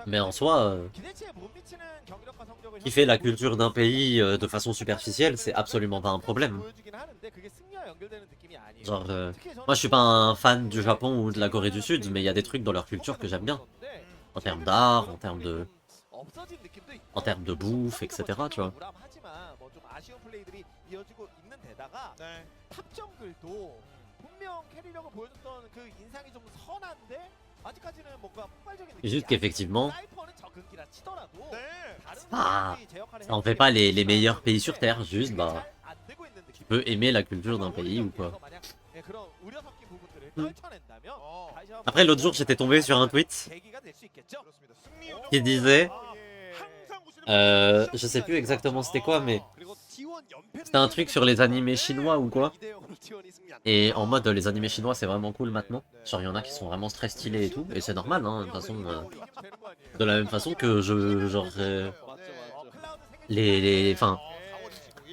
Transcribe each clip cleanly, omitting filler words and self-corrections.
Mais en soi, kiffer la culture d'un pays de façon superficielle, c'est absolument pas un problème. Genre, moi je suis pas un fan du Japon ou de la Corée du Sud, mais il y a des trucs dans leur culture que j'aime bien. En termes d'art, en termes de bouffe, etc. Tu vois. Juste qu'effectivement, ah, ça en fait pas les meilleurs pays sur Terre, juste bah, tu peux aimer la culture d'un pays ou quoi. Après l'autre jour j'étais tombé sur un tweet qui disait, je sais plus exactement c'était quoi, mais c'était un truc sur les animés chinois ou quoi. Et en mode les animés chinois c'est vraiment cool maintenant. Genre il y en a qui sont vraiment très stylés et tout, et c'est normal hein, de toute façon. De la même façon que enfin,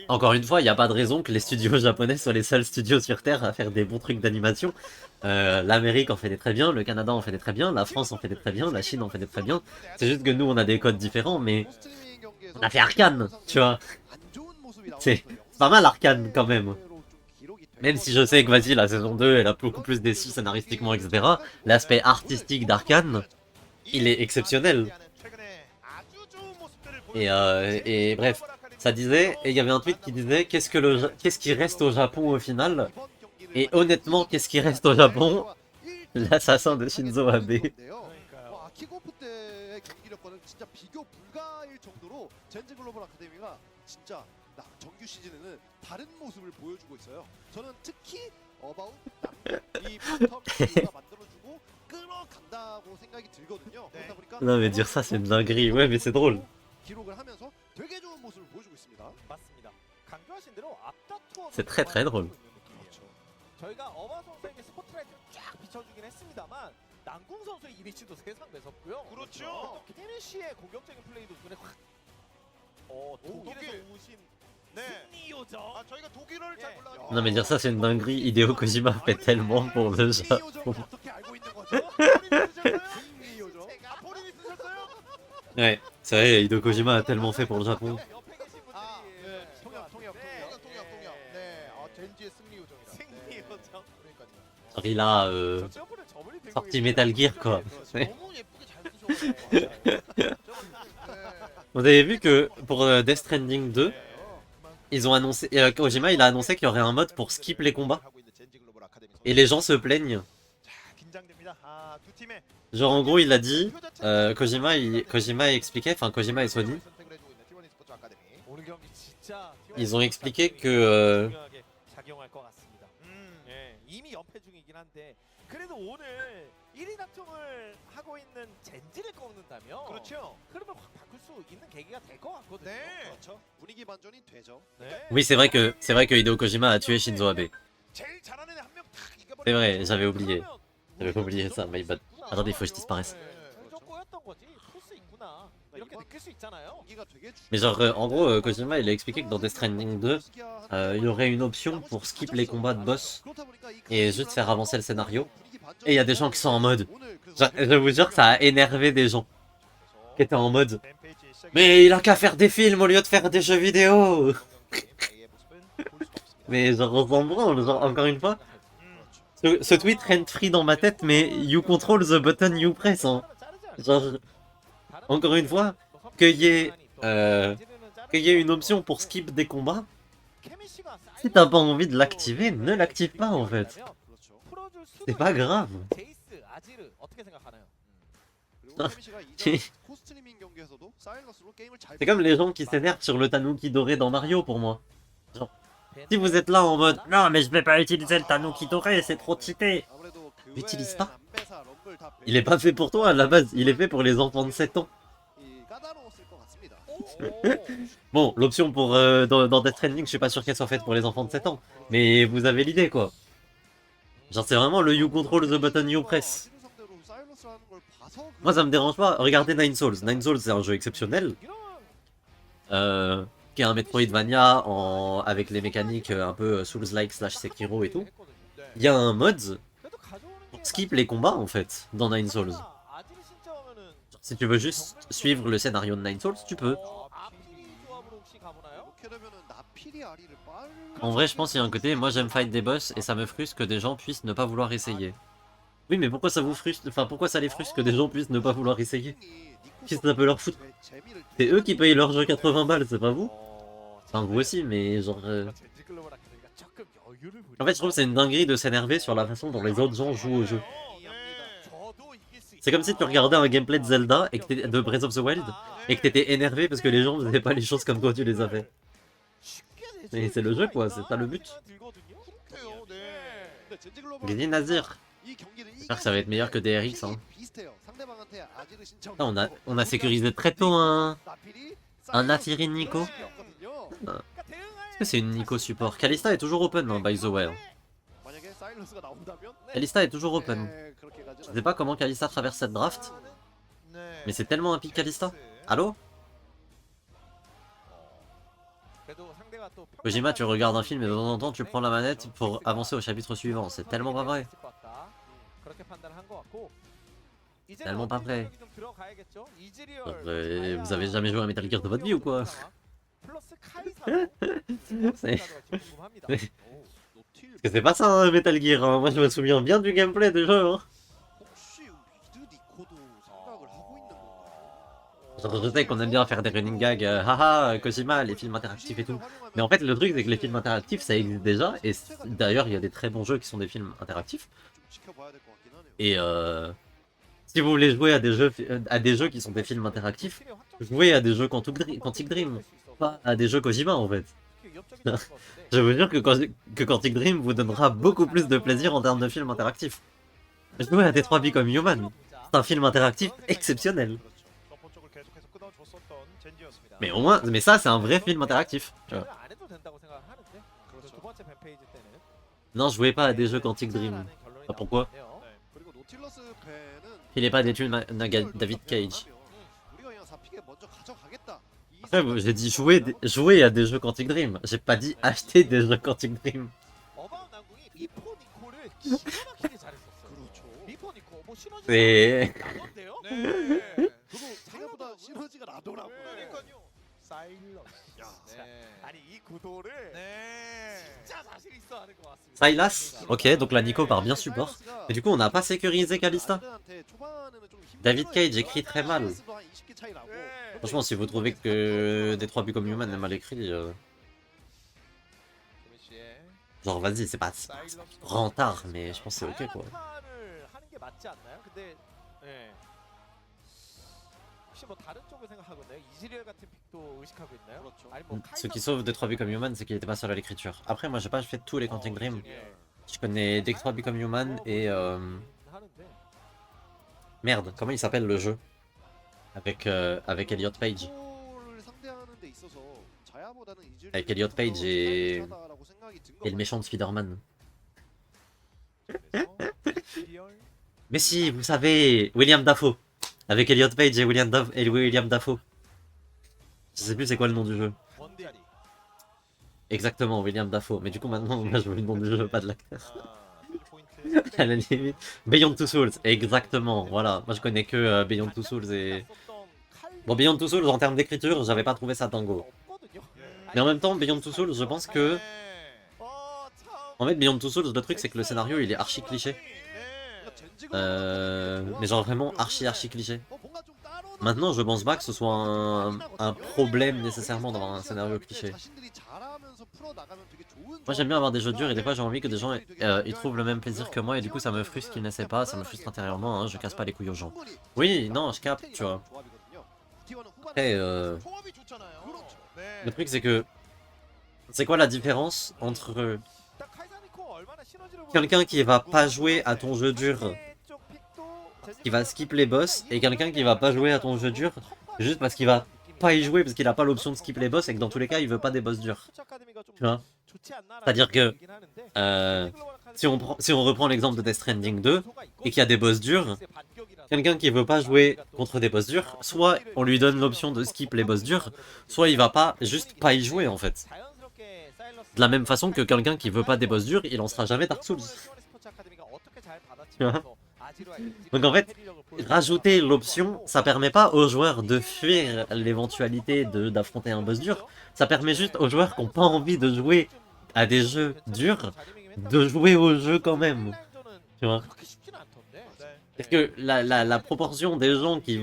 encore une fois, il n'y a pas de raison que les studios japonais soient les seuls studios sur Terre à faire des bons trucs d'animation. L'Amérique en fait des très bien, le Canada en fait des très bien, la France en fait des très bien, la Chine en fait des très bien. C'est juste que nous on a des codes différents, mais on a fait Arcane, tu vois. C'est pas mal Arcane quand même. Même si je sais que vas-y, la saison 2 elle a beaucoup plus déçu scénaristiquement, etc. L'aspect artistique d'Arcane, il est exceptionnel. Et bref, ça disait, et il y avait un tweet qui disait qu'est-ce qui reste au Japon au final? Et honnêtement, qu'est-ce qui reste au Japon? L'assassin de Shinzo Abe. Non mais dire ça c'est une dinguerie, ouais mais c'est drôle. C'est très très drôle. Non mais dire ça c'est une dinguerie, Hideo Kojima fait tellement pour le Japon. Ouais, c'est vrai, Hideo Kojima a tellement fait pour le Japon. Genre, il a sorti Metal Gear quoi. Vous avez vu que pour Death Stranding 2, ils ont annoncé, Kojima il a annoncé qu'il y aurait un mode pour skip les combats. Et les gens se plaignent. Genre en gros il a dit, Kojima expliquait, enfin Kojima et Sony, ils ont expliqué que oui c'est vrai que Hideo Kojima a tué Shinzo Abe. C'est vrai, j'avais oublié. J'avais oublié ça, my bad. Attendez, il faut que je disparaisse. Mais genre, en gros, Kojima il a expliqué que dans Death Stranding 2, il y aurait une option pour skip les combats de boss et juste faire avancer le scénario. Et il y a des gens qui sont en mode, je vous jure que ça a énervé des gens qui étaient en mode, mais il a qu'à faire des films au lieu de faire des jeux vidéo. Mais genre on s'en branle, genre encore une fois, ce tweet rent free dans ma tête, mais you control the button you press. Hein. Genre, encore une fois, qu'il y ait une option pour skip des combats, si t'as pas envie de l'activer, ne l'active pas en fait. C'est pas grave. C'est comme les gens qui s'énervent sur le tanuki doré dans Mario pour moi. Genre, si vous êtes là en mode non mais je vais pas utiliser le tanuki doré, c'est trop cheaté. L'utilise pas. Il est pas fait pour toi à la base, il est fait pour les enfants de 7 ans. Bon, l'option pour dans Death Stranding, je suis pas sûr qu'elle soit faite pour les enfants de 7 ans. Mais vous avez l'idée quoi. Genre c'est vraiment le you control the button you press. Moi ça me dérange pas, regardez Nine Souls. Nine Souls c'est un jeu exceptionnel. Qui est un Metroidvania avec les mécaniques un peu Souls-like slash Sekiro et tout. Il y a un mode pour skip les combats en fait dans Nine Souls. Si tu veux juste suivre le scénario de Nine Souls, tu peux. En vrai, je pense qu'il y a un côté, moi j'aime fight des boss et ça me frustre que des gens puissent ne pas vouloir essayer. Oui, mais pourquoi ça vous frustre? Enfin, pourquoi ça les frustre que des gens puissent ne pas vouloir essayer? Qu'est-ce que ça peut leur foutre? C'est eux qui payent leur jeu 80 balles, c'est pas vous? Enfin, vous aussi, mais genre... En fait, je trouve que c'est une dinguerie de s'énerver sur la façon dont les autres gens jouent au jeu. C'est comme si tu regardais un gameplay de Zelda et que de Breath of the Wild et que t'étais énervé parce que les gens faisaient pas les choses comme toi tu les as fait. Mais c'est le jeu quoi, c'est ça le but. Gagner Nazir. J'espère que ça va être meilleur que DRX. Hein. Ah, on a sécurisé très tôt un Nathiri Nico. Est-ce que c'est une Nico support? Kalista est toujours open hein, by the way. Hein. Kalista est toujours open. Je sais pas comment Kalista traverse cette draft. Mais c'est tellement un pic Kalista. Allô? Kojima, tu regardes un film et de temps en temps tu prends la manette pour avancer au chapitre suivant. C'est tellement pas vrai. Tellement pas vrai. Vous avez jamais joué à Metal Gear de votre vie ou quoi? Parce que c'est pas ça hein, Metal Gear. Hein. Moi je me souviens bien du gameplay du jeu. Hein. Je sais qu'on aime bien faire des running gags, haha, Kojima, les films interactifs et tout. Mais en fait, le truc, c'est que les films interactifs, ça existe déjà. Et d'ailleurs, il y a des très bons jeux qui sont des films interactifs. Et si vous voulez jouer à des jeux qui sont des films interactifs, jouez à des jeux Quantic Dream, pas à des jeux Kojima en fait. Je vous jure que Quantic Dream vous donnera beaucoup plus de plaisir en termes de films interactifs. Jouez à Detroit Become Human. C'est un film interactif exceptionnel. Mais au moins, mais ça c'est un vrai film interactif. Tu vois. Non, je jouais pas à des jeux Quantic Dream. Pas pourquoi. Il est pas d'études David Cage. Après, j'ai dit jouer à des jeux Quantic Dream. J'ai pas dit acheter des jeux Quantic Dream. C'est... Silas. Ok, donc la Nico part bien support. Et du coup, on n'a pas sécurisé Kalista. David Cage écrit très mal. Franchement, si vous trouvez que Detroit Become Human est mal écrit... Genre, vas-y, c'est pas rentard, mais je pense que c'est ok, quoi. Ce qui sauve Detroit Become Human, c'est qu'il était pas seul à l'écriture. Après, moi, j'ai pas fait tous les Quantic Dream. Je connais Detroit Become Human et... Merde, comment il s'appelle le jeu avec Elliot Page. Avec Elliot Page et le méchant de Spider-Man. Mais si, vous savez, William Dafoe. Avec Elliot Page et William Dafoe. Je sais plus c'est quoi le nom du jeu. Exactement, William Dafoe. Mais du coup maintenant, moi je veux le nom du jeu, pas de l'acteur. À la limite. Beyond Two Souls, exactement, voilà. Moi je connais que Beyond Two Souls et... Bon, Beyond Two Souls en termes d'écriture, j'avais pas trouvé ça dingo. Mais en même temps, Beyond Two Souls, je pense que... En fait, Beyond Two Souls, le truc c'est que le scénario il est archi cliché. Mais genre vraiment archi cliché. Maintenant, je pense pas que ce soit un problème nécessairement d'avoir un scénario cliché. Moi j'aime bien avoir des jeux durs et des fois j'ai envie que des gens ils trouvent le même plaisir que moi et du coup ça me frustre qu'ils n'essaient pas, ça me frustre intérieurement, hein, je casse pas les couilles aux gens. Oui, non, je capte, tu vois. Après, le truc c'est que... C'est quoi la différence entre quelqu'un qui va pas jouer à ton jeu dur, qui va skip les boss, et quelqu'un qui va pas jouer à ton jeu dur juste parce qu'il va pas y jouer parce qu'il a pas l'option de skip les boss et que dans tous les cas il veut pas des boss durs. Tu vois? C'est-à-dire que si on reprend l'exemple de Death Stranding 2 et qu'il y a des boss durs, quelqu'un qui veut pas jouer contre des boss durs, soit on lui donne l'option de skip les boss durs, soit il va pas juste pas y jouer en fait. De la même façon que quelqu'un qui veut pas des boss durs, il lancera jamais Dark Souls. Tu vois? Donc en fait, rajouter l'option, ça permet pas aux joueurs de fuir l'éventualité d'affronter un boss dur. Ça permet juste aux joueurs qui n'ont pas envie de jouer à des jeux durs, de jouer au jeu quand même. Tu vois? Parce que la proportion des gens qui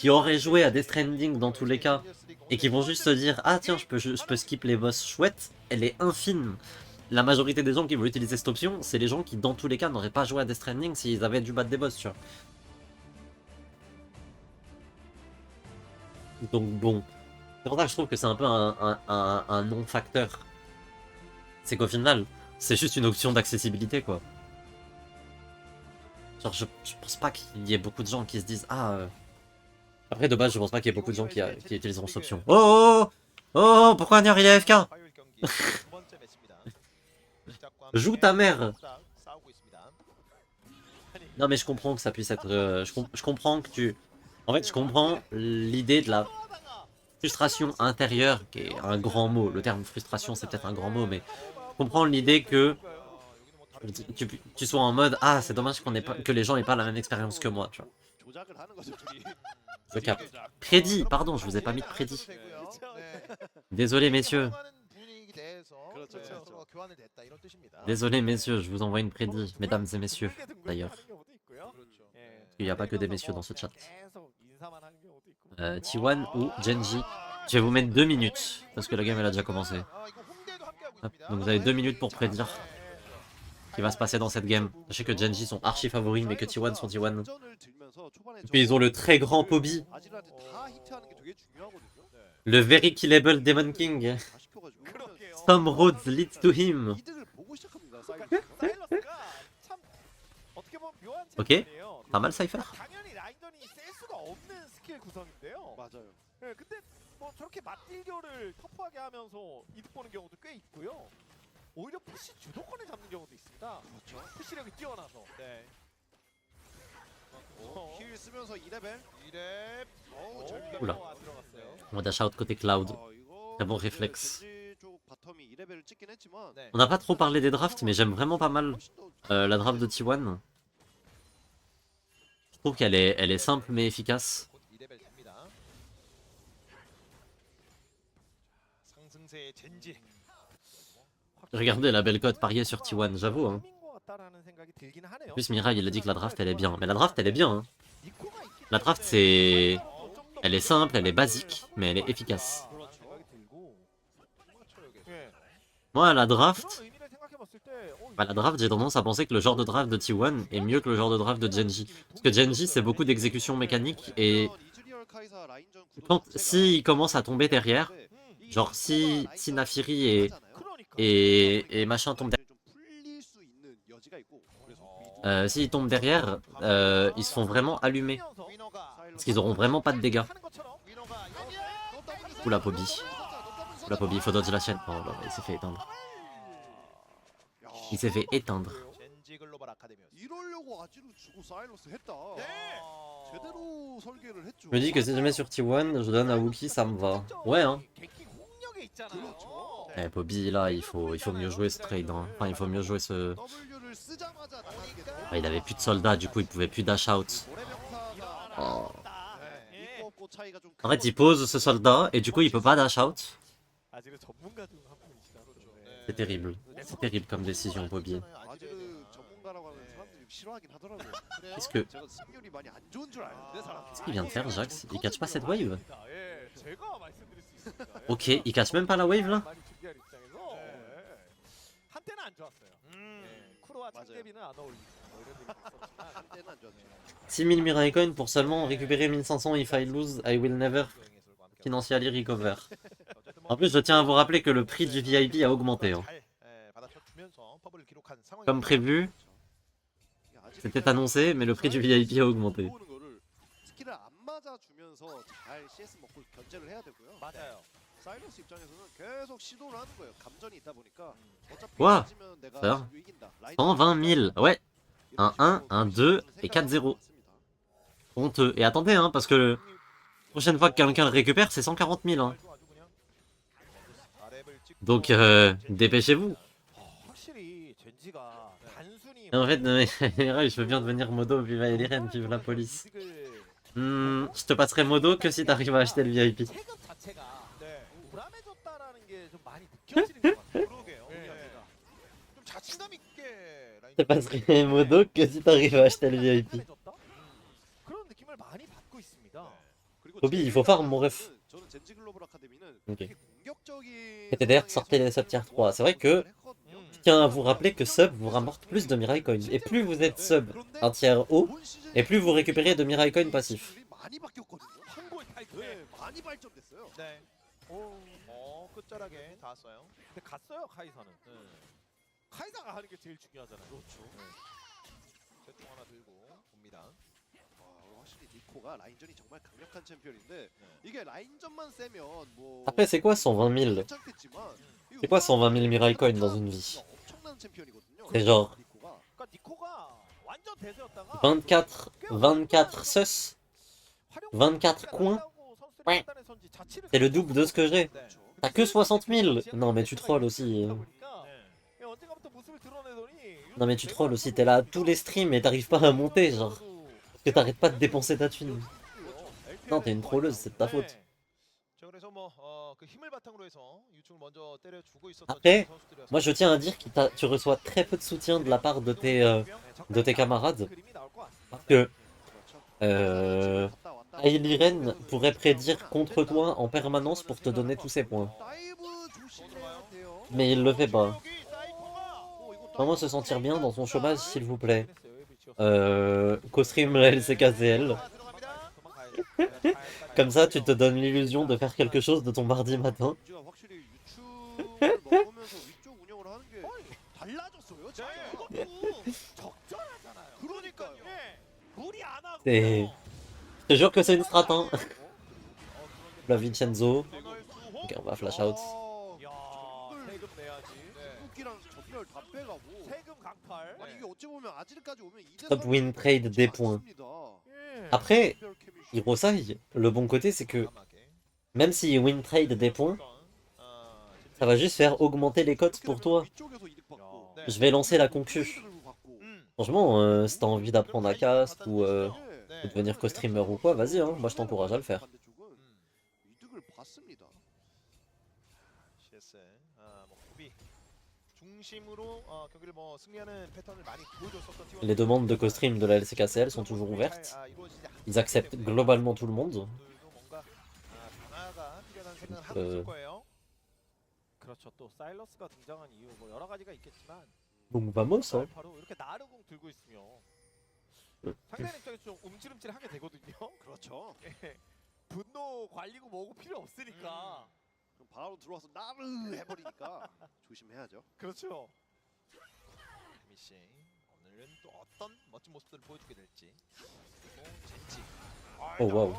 auraient joué à Death Stranding dans tous les cas, et qui vont juste se dire « Ah tiens, je peux skip les boss chouettes », elle est infime. La majorité des gens qui vont utiliser cette option, c'est les gens qui, dans tous les cas, n'auraient pas joué à Death Stranding s'ils avaient dû battre des boss, tu vois. Donc bon, c'est pour ça que je trouve que c'est un peu un non-facteur. C'est qu'au final, c'est juste une option d'accessibilité, quoi. Genre, je pense pas qu'il y ait beaucoup de gens qui se disent « Ah... Après, de base, je pense pas qu'il y ait beaucoup de gens qui utiliseront cette option. Oh, pourquoi Nier il est AFK? Joue ta mère. Non mais je comprends que ça puisse être... je comprends que tu... En fait, je comprends l'idée de la frustration intérieure, qui est un grand mot. Le terme frustration, c'est peut-être un grand mot, mais je comprends l'idée que tu sois en mode « Ah, c'est dommage que les gens aient pas la même expérience que moi, tu vois. » Je capte. Prédit, pardon, je vous ai pas mis de prédit. Désolé, messieurs. Désolé, messieurs, je vous envoie une prédit, mesdames et messieurs, d'ailleurs. Il n'y a pas que des messieurs dans ce chat. T1 ou Genji. Je vais vous mettre 2 minutes, parce que la game elle a déjà commencé. Hop, donc vous avez 2 minutes pour prédire ce qui va se passer dans cette game. Sachez que Genji sont archi favoris, mais que T1 sont T1. Et puis ils ont le très grand Pobi. Le very killable Demon King. Some roads lead to him. Ok, pas mal Cypher. 오히려 푸시 주도권을 잡는 경우도 있습니다. 그렇죠. 푸시력이 뛰어나서. 네. 힐 쓰면서 2레벨. 2렙. Oula. On va dash out côté Cloud. Très bon réflexe. On n'a pas trop parlé des drafts, mais j'aime vraiment pas mal la draft de T1. Je trouve qu'elle est simple mais efficace. Regardez la belle cote pariée sur T1, j'avoue. Hein. En plus, Mirai, il a dit que la draft, elle est bien. Mais la draft, elle est bien. Hein. La draft, c'est... Elle est simple, elle est basique, mais elle est efficace. Moi, la draft... Bah, la draft, j'ai tendance à penser que le genre de draft de T1 est mieux que le genre de draft de Genji. Parce que Genji, c'est beaucoup d'exécution mécanique, et... S'il commence à tomber derrière, genre si Nafiri et machin tombent derrière... s'ils tombent derrière, ils se font vraiment allumer. Parce qu'ils auront vraiment pas de dégâts. Oula Pobi. Oula Pobi, il faut dodge la chaîne. Oh là, il s'est fait éteindre. Il s'est fait éteindre. Je me dis que si je mets sur T1, je donne à Wookie, ça me va. Ouais hein. Eh Pobi là, il faut mieux jouer ce trade. Hein. Enfin, il faut mieux jouer ce... Ah, il avait plus de soldats, du coup il pouvait plus dash out. Oh. En fait, il pose ce soldat et du coup il peut pas dash out. C'est terrible. C'est terrible comme décision, Bobby. Qu'est-ce qu'il vient de faire, Jax? Il catch pas cette wave? Ok, il catch même pas la wave là? 6000 Mirai Coin pour seulement récupérer 1500 if I lose, I will never financially recover. En plus, je tiens à vous rappeler que le prix du VIP a augmenté. Hein. Comme prévu, c'était annoncé, mais le prix du VIP a augmenté. Quoi? 120 000, ouais. Un 1, un 2 et 4-0. Honteux. Et attendez, hein, parce que la prochaine fois que quelqu'un le récupère, c'est 140 000. Hein. Donc, dépêchez-vous. En fait, non, mais je veux bien devenir modo, vive Eliren, vive la police. Je te passerai modo que si t'arrives à acheter le VIP. 세금 자체가 불안해졌다라는 게 좀 많이 느껴지는 것 같아요. 그러게요. 좀 자신감 있게 Je te passerai modo que si t'arrives à acheter le VIP. 불안해졌다? 그런 느낌을 많이 받고 있습니다. Toby, il faut farm mon ref. 저는 젠지 글로벌 아카데미는 Ok. 되게 공격적인 PTDR, sortez les sub tier 3. C'est vrai que, je tiens à vous rappeler que sub vous rapporte plus de Mirai Coin. Et plus vous êtes sub un tiers haut, et plus vous récupérez de Mirai Coin passif. 많이 바뀌었거든요. 한골 타이틀. 네, 많이 발전됐어요. 네. 끝자락에 닿았어요. 근데 갔어요 카이사는. 카이사가 하는 게 제일 중요하잖아요. 그렇죠. 세통 하나 들고 봅니다. 확실히 니코가 라인전이 정말 강력한 챔피언인데 이게 라인전만 세면 뭐 Après, c'est quoi 120 000? 괜찮겠지만 C'est quoi 120 000 Mirai Coin dans une vie? 엄청난 챔피언이거든요. C'est genre 니코가 그러니까 니코가 완전 대세였다가 24 sus, 24 coins. Ouais. C'est le double de ce que j'ai. T'as que 60 000. Non mais tu trolls aussi. Non mais tu trolls aussi, t'es là à tous les streams et t'arrives pas à monter genre. Parce que t'arrêtes pas de dépenser ta thune. Non, t'es une trolleuse, c'est de ta faute. Après, moi je tiens à dire que tu reçois très peu de soutien de la part de tes camarades. Parce que Ailiren pourrait prédire contre toi en permanence pour te donner tous ses points. Mais il le fait pas. Vraiment se sentir bien dans son chômage s'il vous plaît. Co-stream la LCKCL. Comme ça tu te donnes l'illusion de faire quelque chose de ton mardi matin. Je te jure que c'est une strat hein. La Vincenzo. Ok, on va flash out. Top win trade des points. Après, Hirosai, le bon côté c'est que même si win trade des points, ça va juste faire augmenter les cotes pour toi. Je vais lancer la concu. Franchement, si t'as envie d'apprendre à cast ou devenir co-streamer ou quoi, vas-y, hein, moi je t'encourage à le faire. Les demandes de co-stream de la LCKCL sont toujours ouvertes. Ils acceptent globalement tout le monde. Donc vamos, hein. 상대는 입장에서 좀 움찔움찔하게 되거든요. 그렇죠. 분노 관리고 뭐고 필요 없으니까. 그럼 바로 들어와서 나를 해버리니까 조심해야죠. 그렇죠. 미씨 오늘은 또 어떤 멋진 모습들을 보여주게 될지. 젠지. Oh waouh.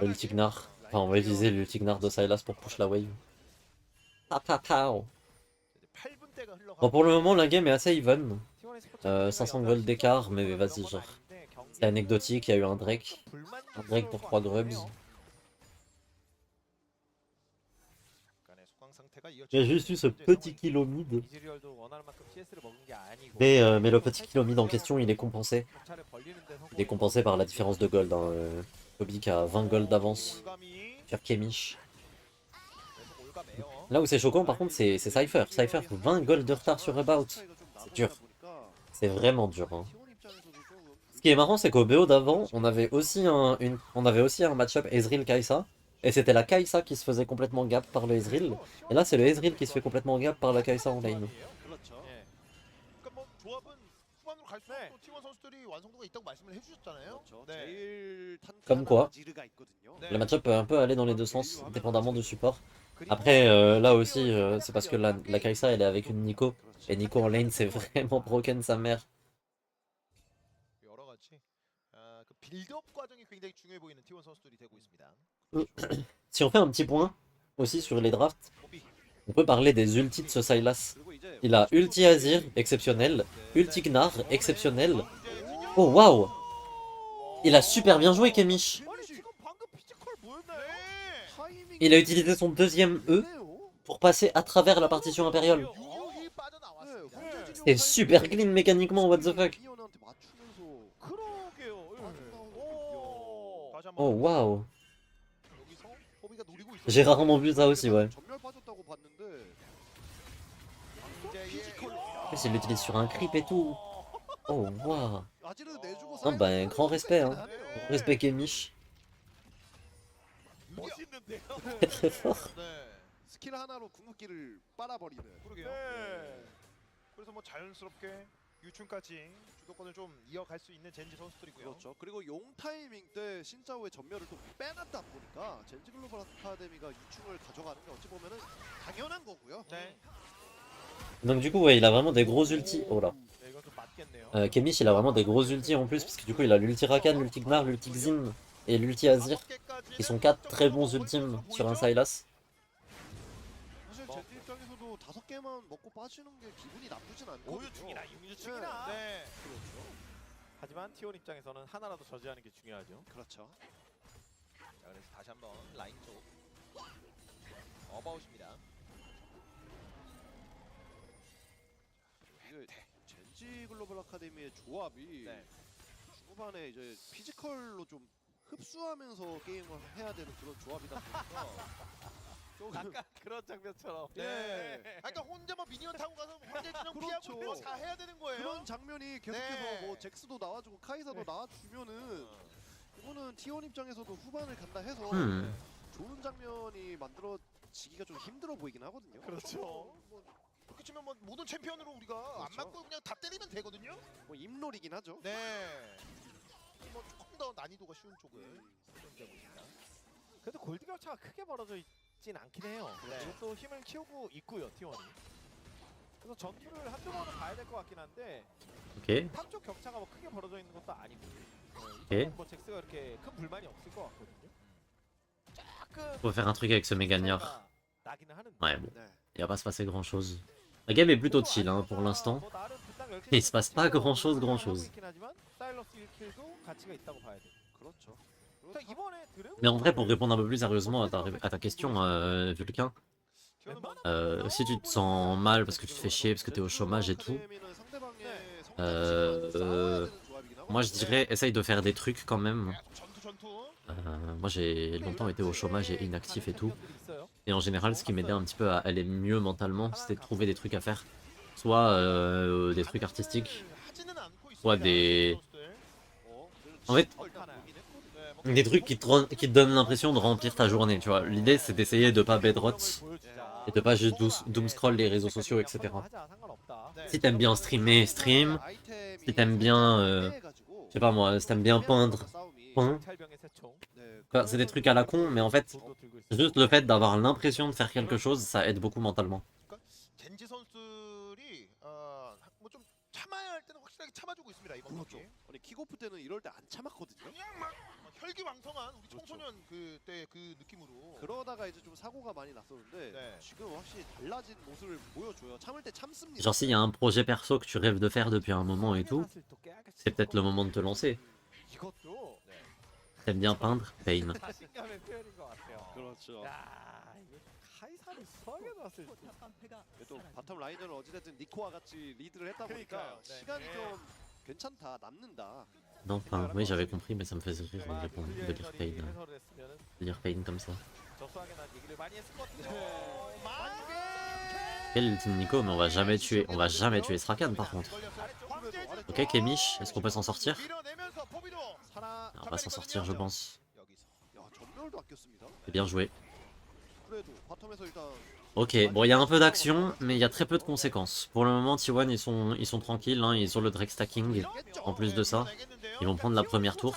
L'ultignar. Enfin, on va utiliser l'ultignar de Sylas pour push la wave. Bon, pour le moment, la game est assez even. 500 gold d'écart, mais vas-y, genre. C'est anecdotique, il y a eu un Drake. Un Drake pour 3 grubs. J'ai juste eu ce petit kilo mid. Mais le petit kilo mid en question, il est compensé. Il est compensé par la différence de gold. Hein. Toby qui a 20 gold d'avance sur Kemish. Là où c'est choquant par contre, c'est Cypher. Cypher, 20 gold de retard sur About. C'est dur. C'est vraiment dur. Hein. Ce qui est marrant, c'est qu'au BO d'avant, on avait aussi un match-up Ezreal-Kai'Sa. Et c'était la Kai'Sa qui se faisait complètement gap par le Ezreal. Et là, c'est le Ezreal qui se fait complètement gap par la Kai'Sa en lane. Comme quoi, le match-up peut un peu aller dans les deux sens, dépendamment du support. Après, là aussi, c'est parce que la Kai'Sa, elle est avec une Nico. Et Nico en lane, c'est vraiment broken sa mère. Si on fait un petit point aussi sur les drafts, on peut parler des ultis de ce Sylas. Il a ulti Azir, exceptionnel. Ulti Gnar, exceptionnel. Oh waouh! Il a super bien joué Kemish. Il a utilisé son deuxième E pour passer à travers la partition impériale. C'est super clean mécaniquement, what the fuck. 미니언한테 맞추면서 그러게요. 예. 빠져나오는 오. 다시 한번 Oh waouh. 여기서 호비가 노리고 있어요. J'ai rarement vu ça aussi, ouais. 전멸 빠졌다고 봤는데 En plus, il l'utilise sur un creep et tout. Oh waouh. 아지르 내주고 Ah bah, grand respect, hein. 하네요. Respect Kemish. 멋있는데요. Très très fort. 네. 스킬 하나로 궁극기를 빨아버리는. 그러게요. 네. 그래서 뭐 자연스럽게 유충까지 주도권을 좀 이어갈 수 있는 젠지 선수들이고요. 그렇죠. 그리고 용 타이밍 때 신짜오의 전멸을 또 빼놨다 보니까 젠지 글로벌 아카데미가 유충을 가져가는 게 어찌 보면은 당연한 거고요. 네. Donc du coup, ouais, il a vraiment des gros ultis. Oh là. 네, 이건 좀 맞겠네요. Kemish, il a vraiment des gros ultis en plus, parce que du coup, il a l'ulti Rakan, l'ulti Gnar, l'ulti Xin et l'ulti Azir, qui sont 4 très bons ultimes sur un Sylas. 사실 젠지 입장에서도 5개만 먹고 빠지는 게 기분이 나쁘진 않거든요. 오유충이나 육유충이나. 네. 그렇죠. 하지만 T1 입장에서는 하나라도 저지하는 게 중요하죠. 그렇죠. 자, 그래서 다시 한번 라인 쪽 어바웃입니다. 이게 젠지 글로벌 아카데미의 조합이 네. 중후반에 이제 피지컬로 좀 흡수하면서 게임을 해야 되는 그런 조합이다 보니까 조금 아까 그런 장면처럼. 네. 그러니까 혼자만 미니언 타고 가서 혼자 그냥 그렇죠. 피하고 이거 다 해야 되는 거예요. 그런 장면이 계속해서 네. 뭐 잭스도 나와주고 카이사도 네. 나와주면은 이거는 T1 입장에서도 후반을 간다 해서 Hmm. 좋은 장면이 만들어지기가 좀 힘들어 보이긴 하거든요. 그렇죠. 뭐 그렇게 치면 뭐 모든 챔피언으로 우리가 안 그렇죠. 맞고 그냥 다 때리면 되거든요. 뭐 입놀이긴 하죠. 네. 뭐 조금 더 난이도가 쉬운 쪽을 선택하고 있습니다. 그래도 골드 격차가 크게 벌어져 있진 않긴 해요. 네. 또 힘을 키우고 있고요, T1이. 그래서 전투를 한두 번은 봐야 될 것 같긴 한데 Ok. 탑쪽 격차가 뭐 크게 벌어져 있는 것도 아니고. 예. 이번엔 뭐 잭스가 그렇게 큰 불만이 없을 것 같거든요. 조금 Faut faire un truc avec ce Meganior. 차이가 나기는 하는데. Ouais, bon, 네. il va pas se passer grand chose. La game est plutôt chill hein, pour l'instant. Il se passe pas grand chose. 그렇죠. Mais en vrai, pour répondre un peu plus sérieusement à ta question, Vulcain, si tu te sens mal parce que tu te fais chier, parce que t'es au chômage et tout, moi je dirais essaye de faire des trucs quand même. Moi j'ai longtemps été au chômage et inactif et tout. Et en général, ce qui m'aidait un petit peu à aller mieux mentalement, c'était de trouver des trucs à faire. Soit des trucs artistiques, soit des... En fait, des trucs qui te donnent l'impression de remplir ta journée, tu vois. L'idée, c'est d'essayer de pas bedrot et de pas juste doom scroll les réseaux sociaux, etc. Si t'aimes bien streamer, stream. Si t'aimes bien, je sais pas moi, si t'aimes bien peindre, peins. Enfin, c'est des trucs à la con, mais en fait, juste le fait d'avoir l'impression de faire quelque chose, ça aide beaucoup mentalement. 젠지 선수들이 뭐좀 참아야 할 때는 확실하게 참아주고 있습니다 이번 그렇죠. 경기. 아니 킥오프 때는 이럴 때 안 참았거든요. 그냥 막 혈기왕성한 우리 청소년 그때 그 느낌으로. 그러다가 이제 좀 사고가 많이 났었는데 네. 지금 확실히 달라진 모습을 보여줘요. 참을 때 참습니다. Genre s'il y a un projet perso que tu rêves de faire depuis un moment et tout, c'est peut-être le moment de te lancer. 이것도 T'aimes bien peindre, pain. 자신감의 표현인 것 같아요. 그렇죠. 야, 이거 카이사를 수하게 놨을 때. 또 바텀 라인을 어찌됐든 니코와 같이 리드를 했다 보니까 그러니까요. 네. 시간이 네. 좀 괜찮다 남는다. Non, enfin, oui, j'avais compris, mais ça me faisait rire de répondre, de lire pain, 해설을 했으면은 de lire pain comme ça. 접수하게 난 얘기를 많이 했을 것 같아요. Quel ultime Nico, mais on va jamais tuer Srakan par contre. Ok, Kemish, est-ce qu'on peut s'en sortir? 사나 On va s'en sortir, je pense. 야 전멸도 아꼈습니다. C'est bien joué. 그래도 바텀에서 일단 Ok, bon, il y a un peu d'action, mais il y a très peu de conséquences. Pour le moment, T1, ils sont tranquilles, hein, ils sont sur le Drake stacking. En plus de ça, ils vont prendre la première tour.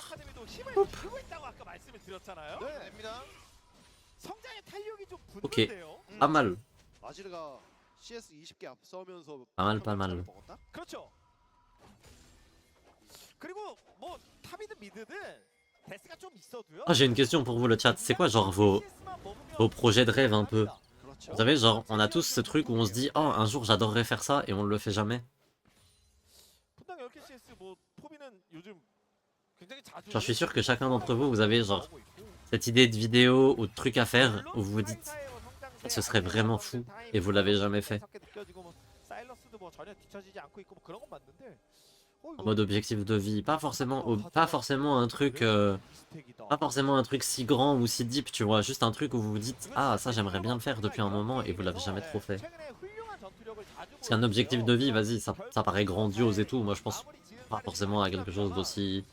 Ok, pas mal. 아지르가 CS 20개 앞서면서 Pas mal, pas mal. 먹었다? 그렇죠. 그리고 뭐 탑이든 미드든 데스가 좀 있어도요. Ah, j'ai une question pour vous, le chat. C'est quoi, genre, vos projets de rêve un peu? 그렇죠. Vous savez, genre, on a tous ce truc où on se dit, oh, un jour j'adorerais faire ça, et on le fait jamais. 분당 10개 CS 뭐 포비는 요즘 굉장히 자주 Genre, je suis sûr que chacun d'entre vous, vous avez, genre, cette idée de vidéo ou de truc à faire où vous vous dites, ce serait vraiment fou, et vous l'avez jamais fait. 사일러스도 뭐 전혀 뒤처지지 않고 있고 뭐 그런 건 맞는데. En mode objectif de vie, pas forcément un truc, pas forcément un truc si grand ou si deep, tu vois, juste un truc où vous vous dites ah ça j'aimerais bien le faire depuis un moment et vous l'avez jamais trop fait. Parce qu'un objectif de vie, vas-y, ça paraît grandiose et tout, moi je pense pas forcément à quelque chose d'aussi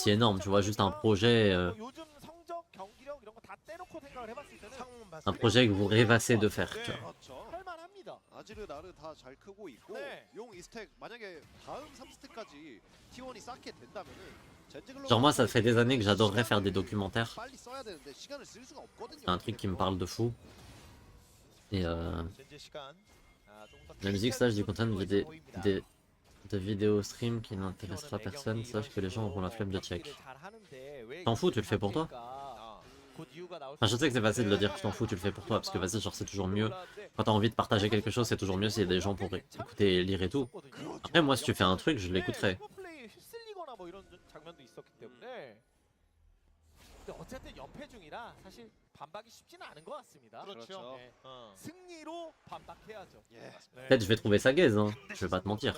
énorme, tu vois, juste un projet que vous rêvassez de faire, tu vois. 아지르 나르 다 잘 크고 있고 용 2스택 만약에 다음 3스택까지 T1이 쌓게 된다면은 Genre moi ça fait des années que j'adorerais faire des documentaires. 빨리 써야 되는데 시간을 쓸 수가 없거든요. C'est un truc qui me parle de fou. Et 현재 시간. la musique stage du content de vidéo stream qui n'intéressera personne, sache que les gens auront la flemme de check. T'en fous, tu le fais pour toi. Enfin, je sais que c'est facile de le dire que je t'en fous, tu le fais pour toi, parce que vas-y, genre c'est toujours mieux. Quand t'as envie de partager quelque chose, c'est toujours mieux s'il y a des gens pour écouter et lire et tout. Après, moi, si tu fais un truc, je l'écouterai. 어쨌든 연패 중이라 사실 반박이 쉽지는 않은 것 같습니다. 그렇죠. 네. 승리로 반박해야죠. 예. Peut-être je vais trouver ça gaze, hein. Je vais pas te mentir.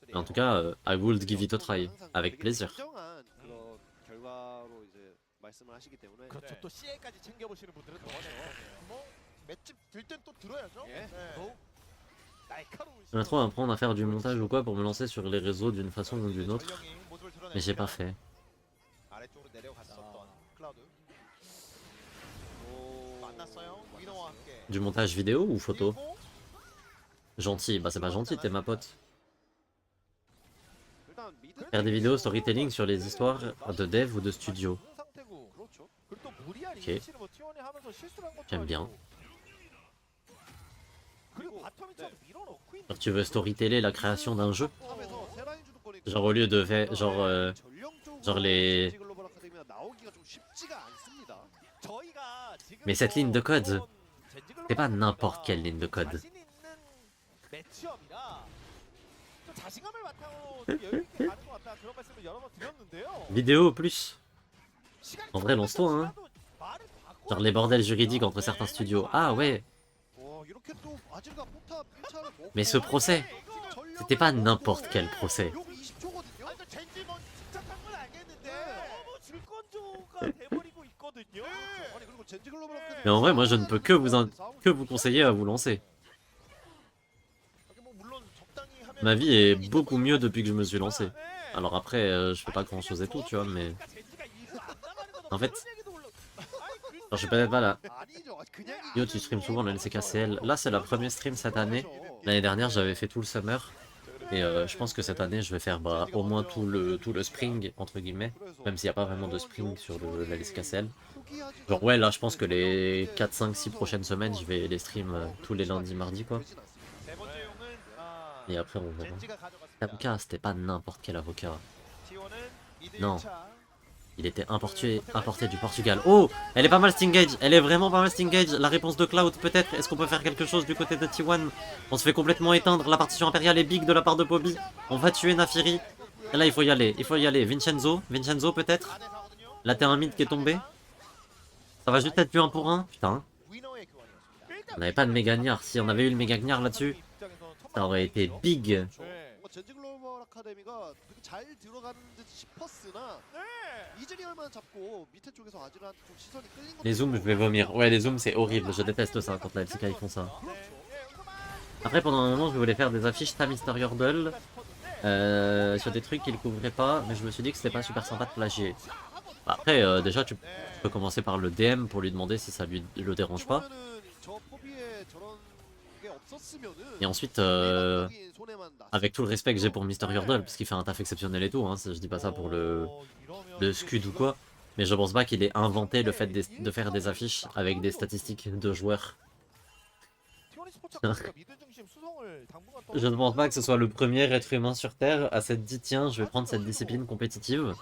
Mais en tout cas, I would give it a try, avec plaisir. 인정한 그런 결과로 이제 말씀을 하시기 때문에 그렇죠. 또 CA까지 챙겨보시는 분들은 더 뭐 맷집 들 땐 또 들어야죠. 예. 더욱 날카로운 Je vais trop apprendre à faire du montage ou quoi pour me lancer sur les réseaux d'une façon ou d'une autre. 전령이 모습을 드러냅니다. Mais j'ai pas fait. 아래쪽으로 내려갔었던 클라우드. 만났어요. 위너와 함께. Du montage vidéo ou photo? 그리고 Gentil, bah c'est pas gentil, t'es ma pote. 일단 미드 Faire des vidéos storytelling sur les histoires de dev ou de studio. 상태고. 그렇죠. 그리고 또 무리한 오케이. 리시를 뭐 T1이 하면서 실수를 한 것도 J'aime bien. 아니고. 그리고 바텀이 좀 밀어넣고 있는 Genre tu veux storyteller la création d'un jeu? 탑에서 세 라인 주도권이 Genre au lieu de faire, 전령 쪽으로 genre les- 젠지 글로벌 아카데미가 나오기가 좀 쉽지가 않습니다. 저희가 지금 Mais cette ligne de code, 젠지 글로벌 c'est pas 아카데미가 n'importe quelle ligne de code. 자신 있는 매치업이라 좀 자신감을 바탕으로 좀 여유 있게 가는 것 같다 그런 말씀을 여러 번 드렸는데요. Vidéo plus. 시간이 En vrai, lance-toi, hein. 지나도 말을 바꿔 Genre les bordels juridiques entre certains studios. Ah ouais, 이렇게 또 아지르가 포탑 1차를 먹고 mais ce procès, c'était pas n'importe quel procès. 용 20초거든요. 아니, 젠지 뭐 침착한 건 알겠는데 너무 질건조가 돼버리고 있거든요. 아니 그리고 젠지 글로벌 아카데미 Mais en vrai, moi je ne peux que vous conseiller à vous lancer. 뭐 물론 적당히 하면 Ma vie est beaucoup mieux depuis que je me suis lancé. 네. Alors après, je fais pas grand chose et tout, tu vois, mais en fait, genre, je suis peut-être pas là. 아니죠. 그냥 Yo, tu streams souvent le LCKCL. Là, c'est la première stream cette année. L'année dernière, j'avais fait tout le summer. Et je pense que cette année, je vais faire bah, au moins tout le spring, entre guillemets. Même s'il n'y a pas vraiment de spring sur la LCKCL. Genre, ouais, là, je pense que les 4, 5, 6 prochaines semaines, je vais les stream tous les lundis, mardis, quoi. 세 번째 용은 Et après, on verra. 젠지가 가져갔습니다. Avocat, c'était pas n'importe quel avocat. T1은 Non. Il était importé du Portugal. Oh, elle est pas mal Stingage. Elle est vraiment pas mal Stingage. La réponse de Cloud, peut-être. Est-ce qu'on peut faire quelque chose du côté de T1? On se fait complètement éteindre. La partition impériale est big de la part de Bobby. On va tuer Nafiri. Et là, il faut y aller. Il faut y aller. Vincenzo peut-être. Là, t'es un mid qui est tombé. Ça va juste être du 1 pour 1. Putain. 위너의 교환이었습니다. On n'avait pas de Mégagnard. Si on avait eu le Mégagnard là-dessus, ça aurait été big. 뭔가 젠지 글로벌 아카데미가 되게 잘 들어가는 듯 싶었으나 이즈리얼만 잡고 밑에 쪽에서 아지르한테 좀 시선이 끌린 것 Les zooms, je vais vomir. Ouais, les zooms, c'est horrible. Je déteste ça quand la LCK ils font ça. Après, pendant un moment, je voulais faire des affiches à Mister Yordle sur des trucs qu'il couvrait pas, mais je me suis dit que c'était pas super sympa de plagier. Après, déjà, tu peux commencer par le DM pour lui demander si ça lui le dérange pas. Et ensuite, avec tout le respect que j'ai pour Mister Yordle, parce qu'il fait un taf exceptionnel et tout, hein, je dis pas ça pour le scud ou quoi, mais je pense pas qu'il ait inventé le fait de faire des affiches avec des statistiques de joueurs. Je ne pense pas que ce soit le premier être humain sur Terre à s'être dit tiens, je vais prendre cette discipline compétitive,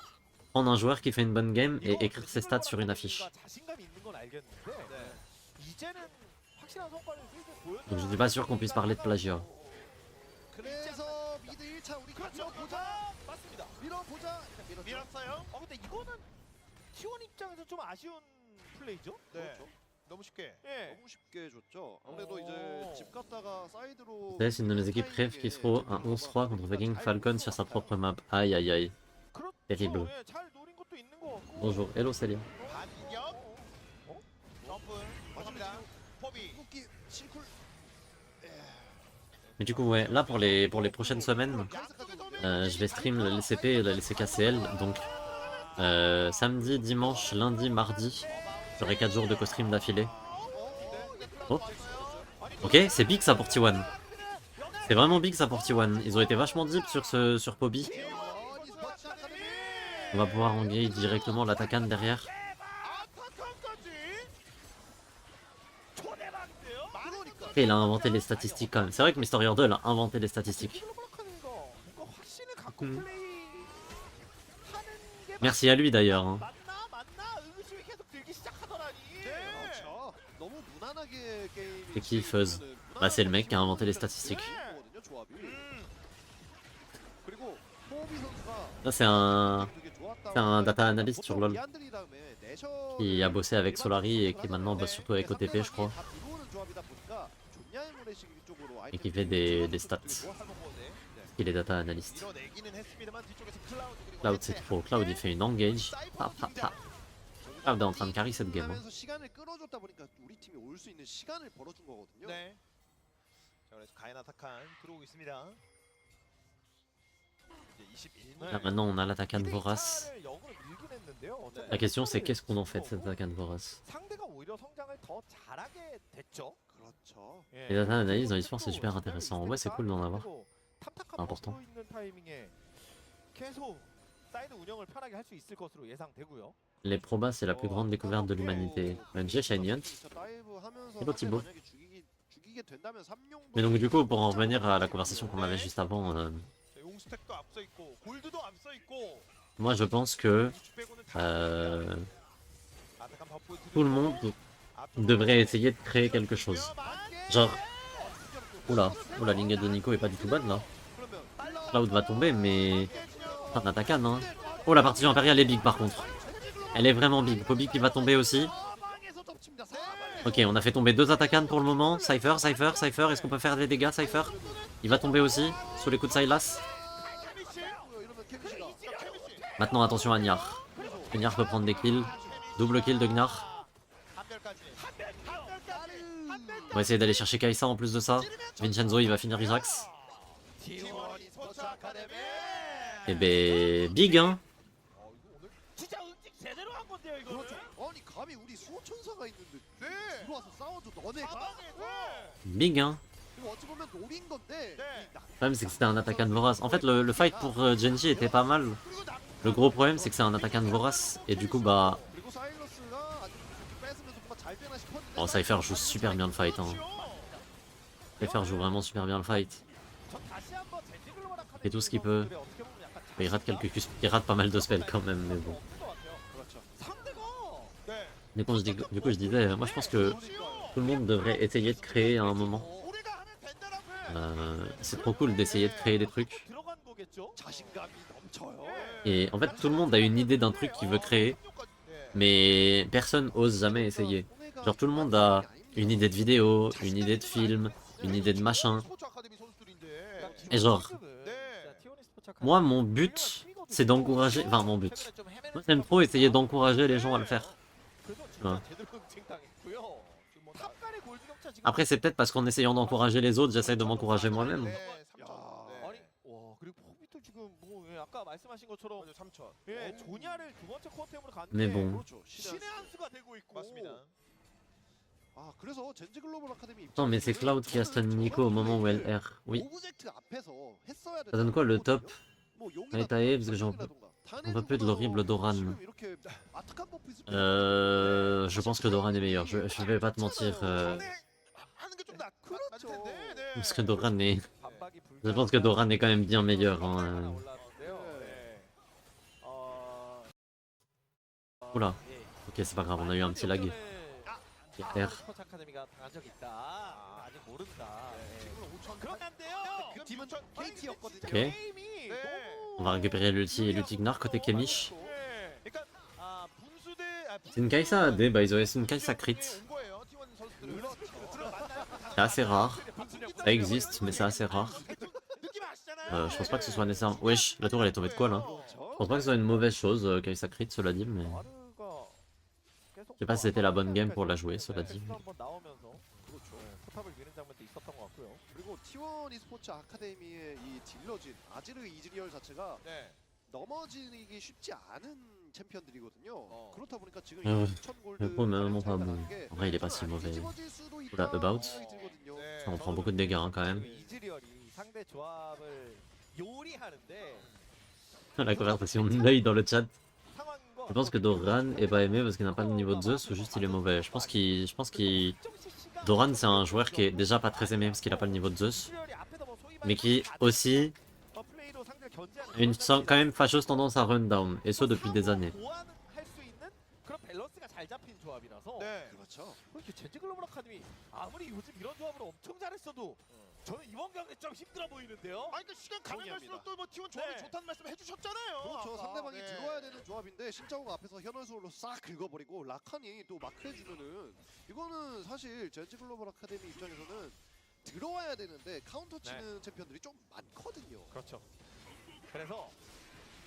prendre un joueur qui fait une bonne game et écrire ses stats sur une affiche. Donc je suis pas sûr qu'on puisse parler de plagiat. 그래서 미드 1차 우리 밀어보자. 맞습니다. 밀어보자. 밀었어요. 근데 이거는 T1 입장에서 좀 아쉬운 플레이죠? 네. 그렇죠. 너무 쉽게. 예. 너무 쉽게 줬죠. 아무래도 이제 집 갔다가 사이드로 C'est une de mes équipes rêve qui throw un 11-3 contre Viking Falcon sur sa propre map. Aïe aïe aïe. 그렇죠. terrible. 예, 잘 노린 것도 있는 것 같고. Bonjour, hello Célia. 반격. 점프. 갑니다. 포비. 궁극기 실쿨. Mais du coup, ouais, là pour les prochaines semaines, je vais stream la LCP et la LCKCL. Donc, samedi, dimanche, lundi, mardi, j'aurai 4 jours de co-stream d'affilée. Oh. Ok, c'est big ça pour T1. C'est vraiment big ça pour T1. Ils ont été vachement deep sur Poby. On va pouvoir engage directement l'attaquant derrière. Après, il a inventé les statistiques quand même. C'est vrai que Mystery 2 a inventé les statistiques. Merci à lui d'ailleurs. Hein. C'est qui Fuzz? Bah c'est le mec qui a inventé les statistiques. Là c'est un data analyst sur LoL qui a bossé avec Solari et qui maintenant bosse surtout avec OTP je crois. Et qui fait des stats. Il est data analyst. Cloud c'est trop. Cloud il fait une engage. Pa, pa, pa. Cloud est en train de carry cette game. Hein. 네. 자, 그래서 가인 아타칸 들어오고 있습니다. 이제 21분. Là maintenant on a l'attaquant Vorace. La question c'est qu'est-ce qu'on en fait de cet attaquant Vorace? 상대가 오히려 성장을 더 잘하게 됐죠. 그렇죠. Les data analyse dans l'histoire c'est super intéressant. Ouais c'est cool d'en avoir. important. 있는 타이밍에 계속 사이드 운영을 편하게 할 수 있을 것으로 예상되고요. Les probas c'est la plus grande découverte de l'humanité. NG Shiny Hunt. Hello Thibaut. Mais donc du coup pour en revenir à la conversation qu'on avait juste avant, 용스택도 앞서 있고 골드도 앞서 있고 moi je pense que 아타칸 버프 tout le monde devrait essayer de créer quelque chose. Genre, oula, oh, la ligne de Nico est pas du tout bonne là. Cloud va tomber mais... Un attaquant hein. Oh la partition impériale est big par contre. Elle est vraiment big. Poby qui va tomber aussi. Ok, on a fait tomber 2 attaquants pour le moment. Cypher, est-ce qu'on peut faire des dégâts Cypher? Il va tomber aussi, sous les coups de Sylas. Maintenant attention à Gnar. Gnar peut prendre des kills. Double kill de Gnar. On va essayer d'aller chercher Kai'Sa en plus de ça. Vincenzo il va finir Isax. Et ben big hein. 진짜 응직 제대로 한 건데요 이거는. 아니 감히 우리 수호천사가 있는데 들어와서 싸워줘 너네가? Big hein. 이거 어찌 보면 노린 건데. Le problème c'est que c'était un attaquant de Vorace. En fait le fight pour Genji était pas mal. Le gros problème c'est que c'est un attaquant de Vorace. Et du coup bah... 그리고 사일러스가 아주 뺏으면서 뭔가 잘 되나 싶었는데. Oh Cypher joue super bien le fight hein. Cypher joue vraiment super bien le fight. Et tout ce qu'il peut. Il rate il rate pas mal de spells quand même mais bon. Du coup je disais, moi je pense que tout le monde devrait essayer de créer à un moment. C'est trop cool d'essayer de créer des trucs. 자신감이 넘쳐요. Et en fait tout le monde a une idée d'un truc qu'il veut créer. Mais personne ose jamais essayer. Genre tout le monde a une idée de vidéo, une idée de film, une idée de machin. Et genre, moi mon but c'est d'encourager... Enfin mon but. Moi j'aime trop essayer d'encourager les gens à le faire. Ouais. Après c'est peut-être parce qu'en essayant d'encourager les autres, j'essaie de m'encourager moi-même. 아니, 와 그리고 포비도 지금 뭐 예, 아까 말씀하신 것처럼 예, 조냐를 두 번째 코어템으로 갔는데 Mais bon. 그렇죠. 신의 한 수가 되고 있고. 맞습니다. 아 그래서 젠지 글로벌 아카데미 Attends mais c'est Cloud qui a stun Nico au moment où elle erre. Oui. 오브젝트 앞에서 했어야 Ça donne quoi le top? 뭐 Ouais, t'as Eve, parce que j'en peux plus de l'horrible Doran. Je pense que Doran est meilleur, je vais pas te mentir. Parce que Doran est... Je pense que Doran est quand même bien meilleur. Hein. Oula. Ok c'est pas grave, on a eu un petit lag. R. Ok. On va récupérer l'ulti et l'ulti Gnar côté Kemish. C'est une Kai'Sa AD, bah ils ont laissé une Kai'Sa crit. C'est assez rare. Ça existe, mais c'est assez rare. 느낌 아시잖아요. Je pense pas que ce soit nécessaire. Wesh, la tour elle est tombée de quoi là? Je pense pas que ce soit une mauvaise chose qu'elle sa crit, cela dit, mais. Je sais pas si c'était la bonne game pour la jouer, cela dit. 한번 나오면서 그렇죠. 포탑을 미는 장면도 있었던 것 같고요. 그리고 T1 e스포츠 아카데미의 이 딜러진 아지르 이즈리얼 자체가 네. 넘어지기 쉽지 않은 챔피언들이거든요. 그렇다 보니까 지금 어, 6,000 골드 mais même pas bon. En vrai, il est pas si mauvais. Oula, About. 네. Ça en prend beaucoup de dégâts hein, quand même. 이즈리얼이 상대 조합을 요리하는데 La conversation de l'œil dans le chat. 상황과 Je pense que Doran est pas aimé parce qu'il n'a pas le niveau de Zeus ou juste il est mauvais. Je pense qu'il. Doran c'est un joueur qui est déjà pas très aimé parce qu'il a pas le niveau de Zeus. Mais qui aussi a une quand même fâcheuse tendance à run down. Et ce depuis des années. 보완할 수 있는 그런 밸런스가 잘 잡힌 조합이라서 네. 그렇죠. 그렇게 젠지 글로벌 아카데미 아무리 요즘 이런 조합으로 엄청 잘했어도 저는 이번 경기 좀 힘들어 보이는데요. 아니 그 시간 가면 동의합니다. 갈수록 또뭐 T1 조합이 네. 좋다는 말씀 해주셨잖아요. 그렇죠. 아까. 상대방이 네. 들어와야 되는 조합인데 신짜오가 앞에서 현월수로 싹 긁어버리고 라칸이 또 마크해주면은 이거는 사실 젠지 글로벌 아카데미 입장에서는 들어와야 되는데 카운터 치는 챔피언들이 좀 많거든요. 그렇죠. 그래서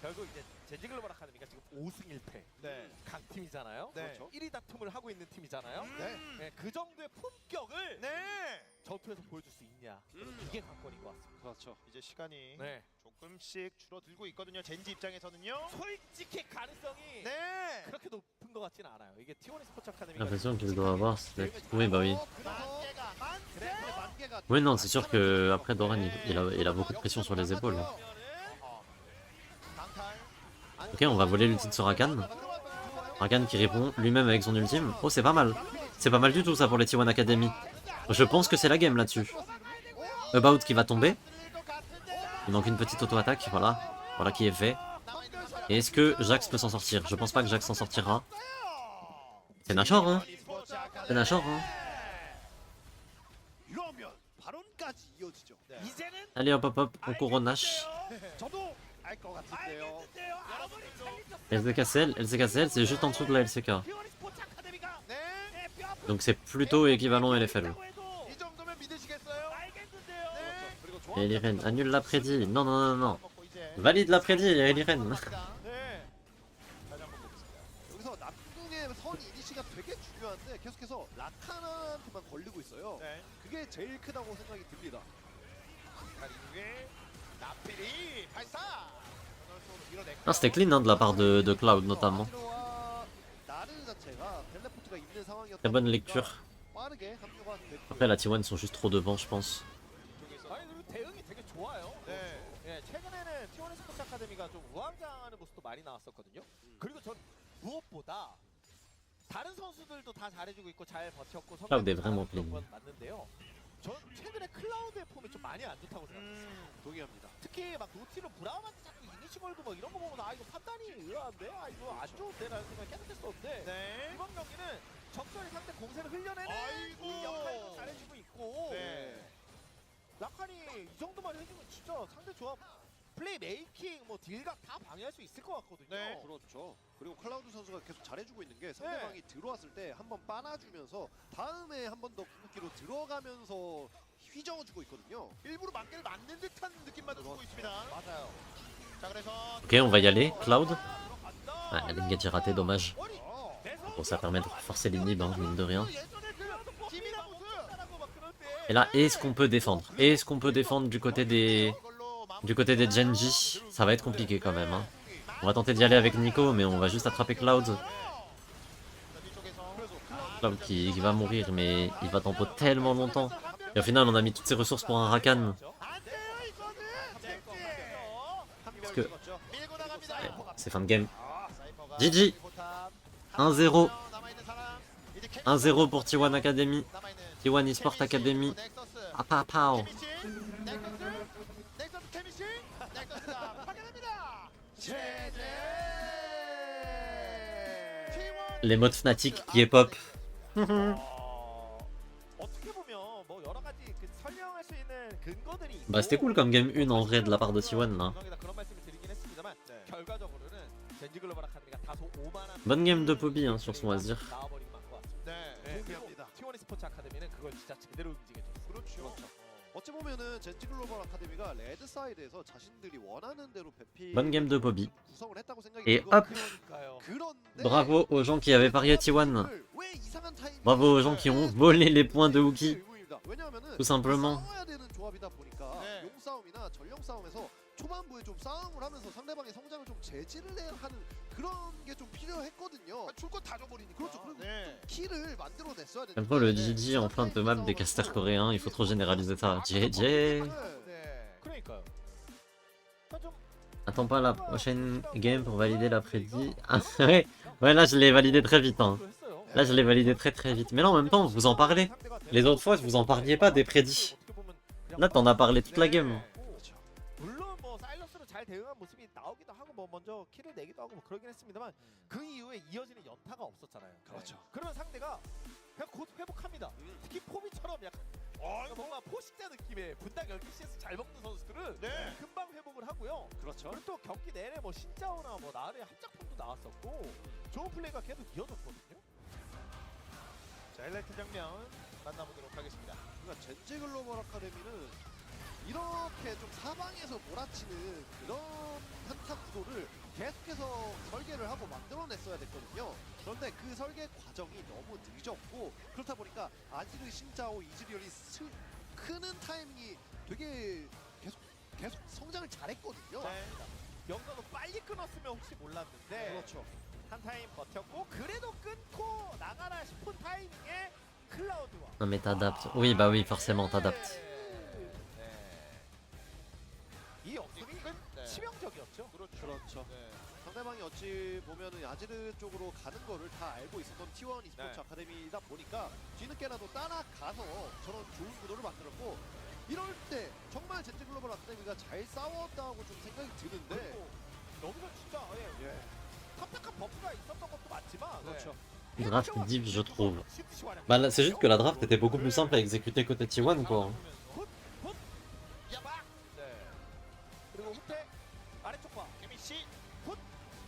결국 이제 젠지 글로벌 아카데미가 지금 5승 1패 네. 강팀이잖아요. 네. 그렇죠. 1위 다툼을 하고 있는 팀이잖아요. 네. 네, 그 정도의 품격을 네. 전투에서 보여줄 수 있냐. 이게 관건인 것 같습니다. 그렇죠. 이제 시간이 네. 조금씩 줄어들고 있거든요. 젠지 입장에서는요. 솔직히 가능성이 네. 그렇게 높은 것 같지는 않아요. 이게 T1 스포츠 아카데미가 L'impression qu'il doit avoir. Oui, bah oui. 만개가 그래서 만개가 Oui, non, c'est sûr que après Doran il a beaucoup de pression sur les épaules. 강탈. Ok, on va voler l'ultime sur Rakan. Rakan qui répond lui-même avec son ultime. Oh, c'est pas mal. C'est pas mal du tout ça pour les T1 Academy. Je pense que c'est la game là-dessus. About qui va tomber. Il manque une petite auto-attaque, voilà. Voilà qui est fait. Et est-ce que Jax peut s'en sortir? Je pense pas que Jax s'en sortira. C'est Nashor, hein. C'est Nashor, hein. 이러면 발언까지 이어지죠. 이제는 Allez hop hop hop, on couronne Nash. 저도 알 것 같은데요. 알겠는데요. 아무리 LCKCL, c'est juste en dessous de la LCK. T1 스포츠 아카데미가 네. Donc c'est plutôt équivalent LFL. 이 정도면 믿으시겠어요? 알겠는데요. 네. 그리고 Et Eliren, annule la prédit. Non, non, non, non. 먹고 이제 Valide la prédit, Eliren. 네. 다시 한번 보겠습니다. 여기서 남궁의 선 이니시가 되게 중요한데 계속해서 라칸한테만 걸리고 있어요. 네. 그게 제일 크다고 생각이 듭니다. 강탈 이후에 나필이 발사. 전월수로 밀어냈고요. Non, c'était clean hein, de la part de Cloud notamment. 아지르와 나르 자체가 텔레포트가 있는 상황이었다 Très bonne 보니까 lecture. 빠르게 합류가 됐고요. Après, la T1 sont juste trop devant, je pense. 쪽에서. 아니 그리고 대응이 되게 좋아요. 네. 예, 최근에는 T1 스포츠 아카데미가 좀 우왕좌왕하는 모습도 많이 나왔었거든요. 그리고 전 무엇보다 다른 선수들도 다 잘해주고 있고 잘 버텼고 Cloud est vraiment 잘하는 clean. 건 맞는데요. 전 최근에 클라우드의 폼이 좀 많이 안 좋다고 생각했어요. 동의합니다. 특히 막 노티로 브라움한테 자꾸 이니시 걸고 막 이런 거 보면 아 이거 판단이 의아한데 아 이거 안 좋은데 라는 생각이 계속 했었는데 네. 이번 경기는 적절히 상대 공세를 흘려내는 아이고. 이 역할도 잘해주고 있고 네. 라칸이 이 정도만 해주면 진짜 상대 조합 플레이 메이킹 뭐 딜각 다 방해할 수 있을 것 같거든요. 네. 그렇죠. 그리고 클라우드 선수가 계속 잘해주고 있는 게 상대방이 들어왔을 때 한번 빠놔주면서 다음에 한 번 더 궁극기로 들어가면서 휘저어주고 있거든요. 일부러 만개를 맞는 듯한 느낌만 주고 있습니다. 맞아요. 자 그래서 Ok, on va y aller. Cloud. 들어간다. Ah, l'engage est raté, dommage. 머리. 내성. Bon, ça permet de forcer l'inhib, hein, mine de rien. 예전에 그 팀이랑 못하라고 막 그런데. Et là, est-ce qu'on peut défendre? Est-ce qu'on peut défendre du côté des Genji? Ça va être compliqué quand même. Hein. On va tenter d'y aller avec Nico, mais on va juste attraper Cloud. Cloud qui va mourir, mais il va tempo tellement longtemps. Et au final, on a mis toutes ses ressources pour un Rakan. Parce que ouais, c'est fin de game. GG 1-0. 1-0 pour T1 Academy. T1 eSport Academy. Ah, pa, pao. Les modes Fnatic qui est pop. 어떻게 보면 뭐 여러 가지 그 설명할 수 있는 근거들이 있고 Bah c'était cool comme game 1 en vrai de la part de T1 là. 분명히 다 그런 말씀을 드리긴 했습니다만 결과적으로는 젠지 글로벌 아카데미가 다소 오만한 Bonne game de Poby hein, sur son Azir. 나와버린 것 같습니다. 네. 네, 동의합니다. T1 스포츠 아카데미는 그걸 진짜 제대로 움직여줬어요. 그렇죠. 어찌 보면은 젠지 글로벌 아카데미가 레드 사이드에서 자신들이 원하는 대로 배피 Bonne game de Bobby. 구성을 했다고 생각이 Et 들고 hop, 그러니까요. 그런데 bravo aux gens qui avaient parié T1. 왜 이상한 타이밍에 Bravo aux gens qui ont volé les points de Wookie. 의문입니다. 왜냐하면은 Tout simplement. 싸워야 되는 조합이다 보니까 네. 용싸움이나 전령 싸움에서 초반부에 좀 싸움을 하면서 상대방의 성장을 좀 제지를 해야 하는 그런 게 좀 필요했거든요. 줄건 다 줘버리니까. 그렇죠. 그리고 네. 키를 만들어냈어야 되는데 J'aime trop le GG en fin de map des casters coréens, il faut trop généraliser ça. GG. 네. 그러니까요. 좀 Attends pas la prochaine game pour valider la prédit. Ah ouais, ouais là je l'ai validé très vite. Hein. 했어요. Là je l'ai validé très vite. Mais là en même temps vous en parlez. Les autres fois vous en parliez pas des prédits. Là t'en as parlé toute la game. 그렇죠. 물론 뭐 사일러스는 잘 대응한 모습이 나오기도 하고 뭐 먼저 킬을 내기도 하고 뭐 그러긴 했습니다만 그 이후에 이어지는 연타가 없었잖아요. 그렇죠. 그러면 상대가 그냥 곧 회복합니다. 특히 포비처럼 약간 뭔가 포식자 느낌의 분당 12시에서 잘 먹는 선수들은 네. 금방 회복을 하고요. 그렇죠. 그리고 또 경기 내내 뭐 신짜오나 뭐 나르의 합작품도 나왔었고 좋은 플레이가 계속 이어졌거든요. 자, 하이라이트 장면 만나보도록 하겠습니다. 그러니까 젠지 글로벌 아카데미는 이렇게 좀 사방에서 몰아치는 그런 한타 구도를 계속해서 설계를 하고 만들어냈어야 됐거든요. 그런데 그 설계 과정이 너무 늦었고 그렇다 보니까 아지르 신짜오 이즈리얼이 크는 타이밍이 되게 계속 성장을 잘했거든요. 네. 영상을 빨리 끊었으면 혹시 몰랐는데 그렇죠. 한 타임 버텼고 그래도 끊고 나가라 싶은 타이밍에 클라우드와 Non mais t'adaptes. Oui bah oui forcément t'adaptes. 이 역습은 네. 치명적이었죠. 그렇죠. 네. 상대방이 어찌 보면은 아지르 쪽으로 가는 거를 다 알고 있었던 T1 e스포츠 네. 아카데미이다 보니까 뒤늦게라도 따라가서 저런 좋은 구도를 만들었고 이럴 때 정말 젠지 글로벌 아카데미가 잘 싸웠다고 좀 생각이 드는데 그리고 여기서 진짜 예. 탑탁한 버프가 있었던 것도 맞지만 그렇죠. Draft div je trouve. Bah là c'est juste que la draft était beaucoup plus simple à exécuter côté T1 quoi. 야바. 네. 그리고 후퇴 아래쪽 봐. 개미씨.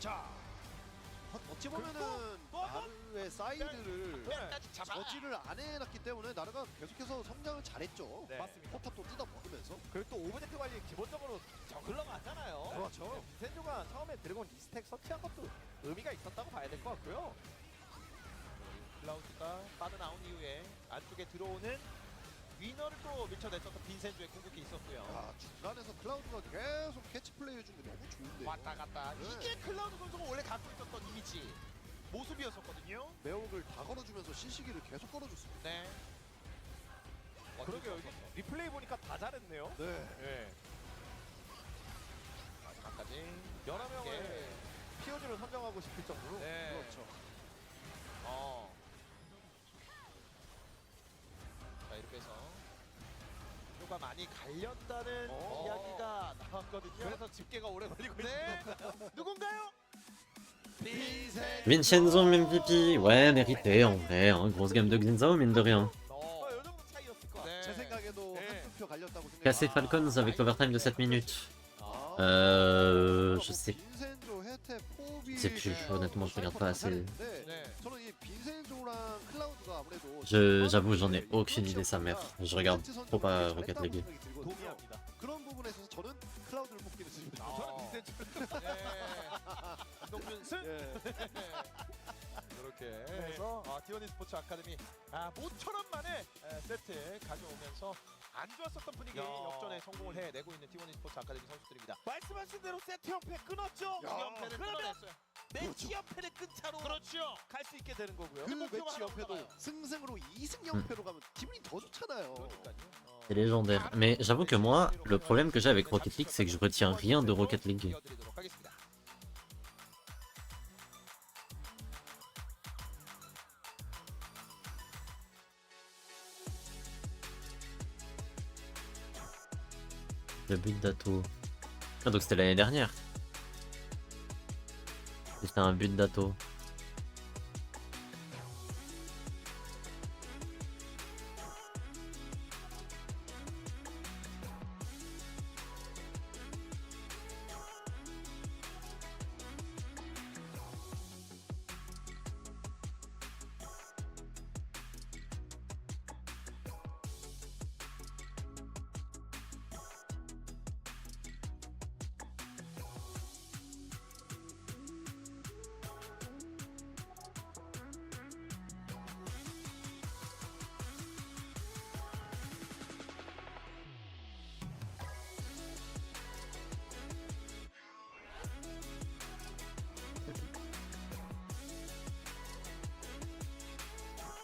자. 어찌 보면은 나르의 사이드를 끝까지 잡아. 저지를 안 해놨기 때문에 나르가 계속해서 성장을 잘했죠. 네. 맞습니다. 포탑도 뜯어 먹으면서. 그리고 또 오브젝트 관리 기본적으로 정글러가 하잖아요. 그렇죠. 비센조가 처음에 드래곤 리스택 설치한 것도 의미가 있었다고 봐야 될 것 같고요. 클라우드가 빠져나온 이후에 안쪽에 들어오는 위너를 또 밀쳐냈었던 빈센조의 궁극기 있었고요. 아, 중간에서 클라우드가 계속 캐치 플레이 해준 게 너무 좋은데요. 왔다 갔다. 네. 이게 클라우드 선수가 원래 갖고 있었던 이미지 모습이었었거든요. 매혹을 다 걸어주면서 시시기를 계속 걸어줬습니다. 네. 그러게 여기 리플레이 보니까 다 잘했네요. 네. 네. 마지막까지. 여러 명을 예. 피오지로 선정하고 싶을 정도로. 네. 그렇죠. 자, 이렇게 해서 가 많이 갈렸다는 이야기가 나왔거든요. 그래서 집계가 오래 걸리고 네. 있습니다. 누군가요? Vincenzo MVP, ouais mérité en vrai, hein. Grosse game de Ginzao mine de rien. 이 정도 차이였을 것 같아요. 네. 제 생각에도 네. 한 투표 갈렸다고 생각해요. Cassé Falcons avec l'overtime de 7 minutes. Je sais. 빈센조, 혜태, 포비. sais plus, honnêtement, je regarde pas assez. 네. 저는 이 빈센조랑 클라우드가 아무래도 J'avoue j'en ai aucune idée sa mère. Je regarde trop pas Rocket League. 동의합니다. 그런 부분에 있어서 저는 클라우드를 뽑기는 했습니다. 저는 빈센조. 이동준승. 예. 이렇게 해서 T1 e스포츠 아카데미 모처럼 만에 세트 가져오면서 안 좋았었던 분위기 야. 역전에 성공을 해내고 있는 T1 e스포츠 아카데미 선수들입니다. 말씀하신 대로 세트 연패 끊었죠. 야. 연패를 그러면 끊어냈어요. 매치 연패를 끊자로 그렇죠. 갈 수 있게 되는 거고요. 그 목표가 매치 하나 연패도 없나봐요. 승승으로 2승 0패로 가면 기분이 더 좋잖아요. 그러니까요. C'est légendaire. Mais j'avoue que moi, le problème que j'ai avec Rocket League, c'est que je retiens rien de Rocket League. 이어드리도록 하겠습니다. Le but d'Ato. Ah donc c'était l'année dernière. C'était un but d'Ato.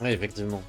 Oui, effectivement.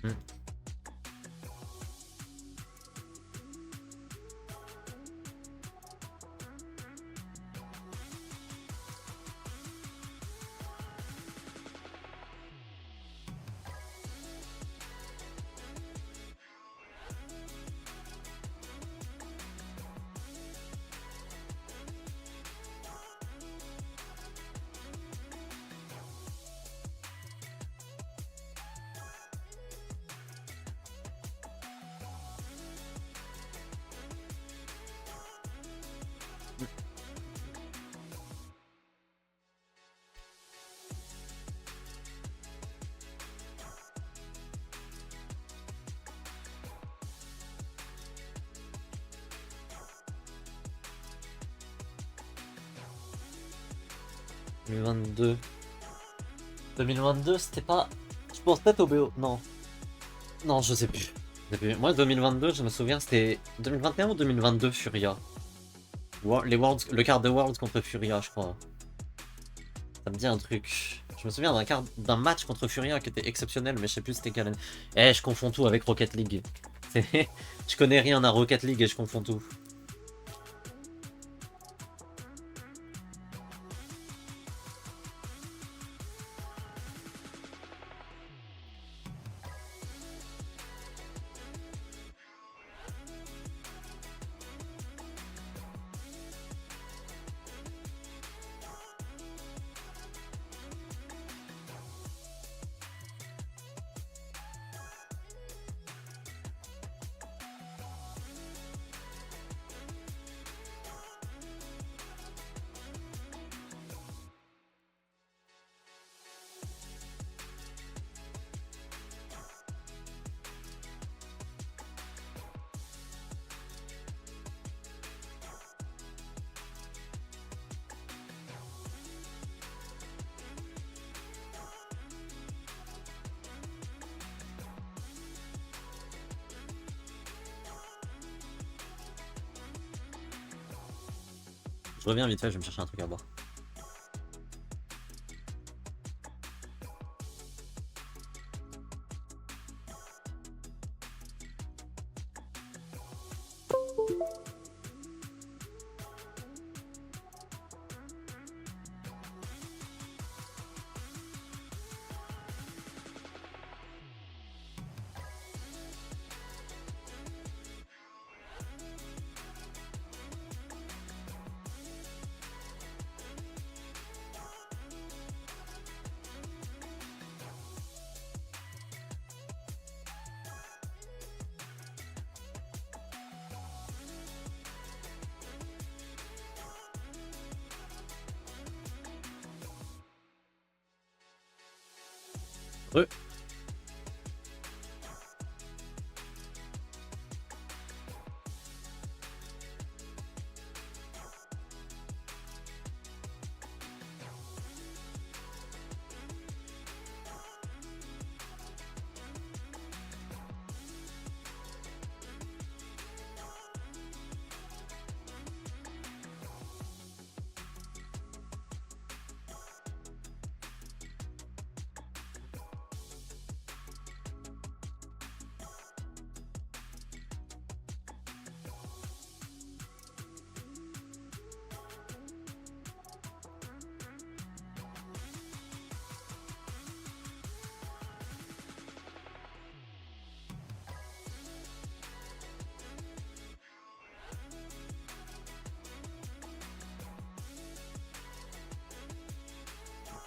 Hmm. « 2022. 2022, c'était pas... Je pense peut-être au BO... Non. Non, je sais plus. Moi, 2022, je me souviens, c'était 2021 ou 2022 Furia. Les Worlds, le quart de Worlds contre Furia, je crois. Ça me dit un truc. Je me souviens d'un match contre Furia qui était exceptionnel, mais je sais plus c'était quel. Eh, je confonds tout avec Rocket League. Je connais rien à Rocket League et je confonds tout. Je reviens vite fait, je vais me chercher un truc à boire. Re.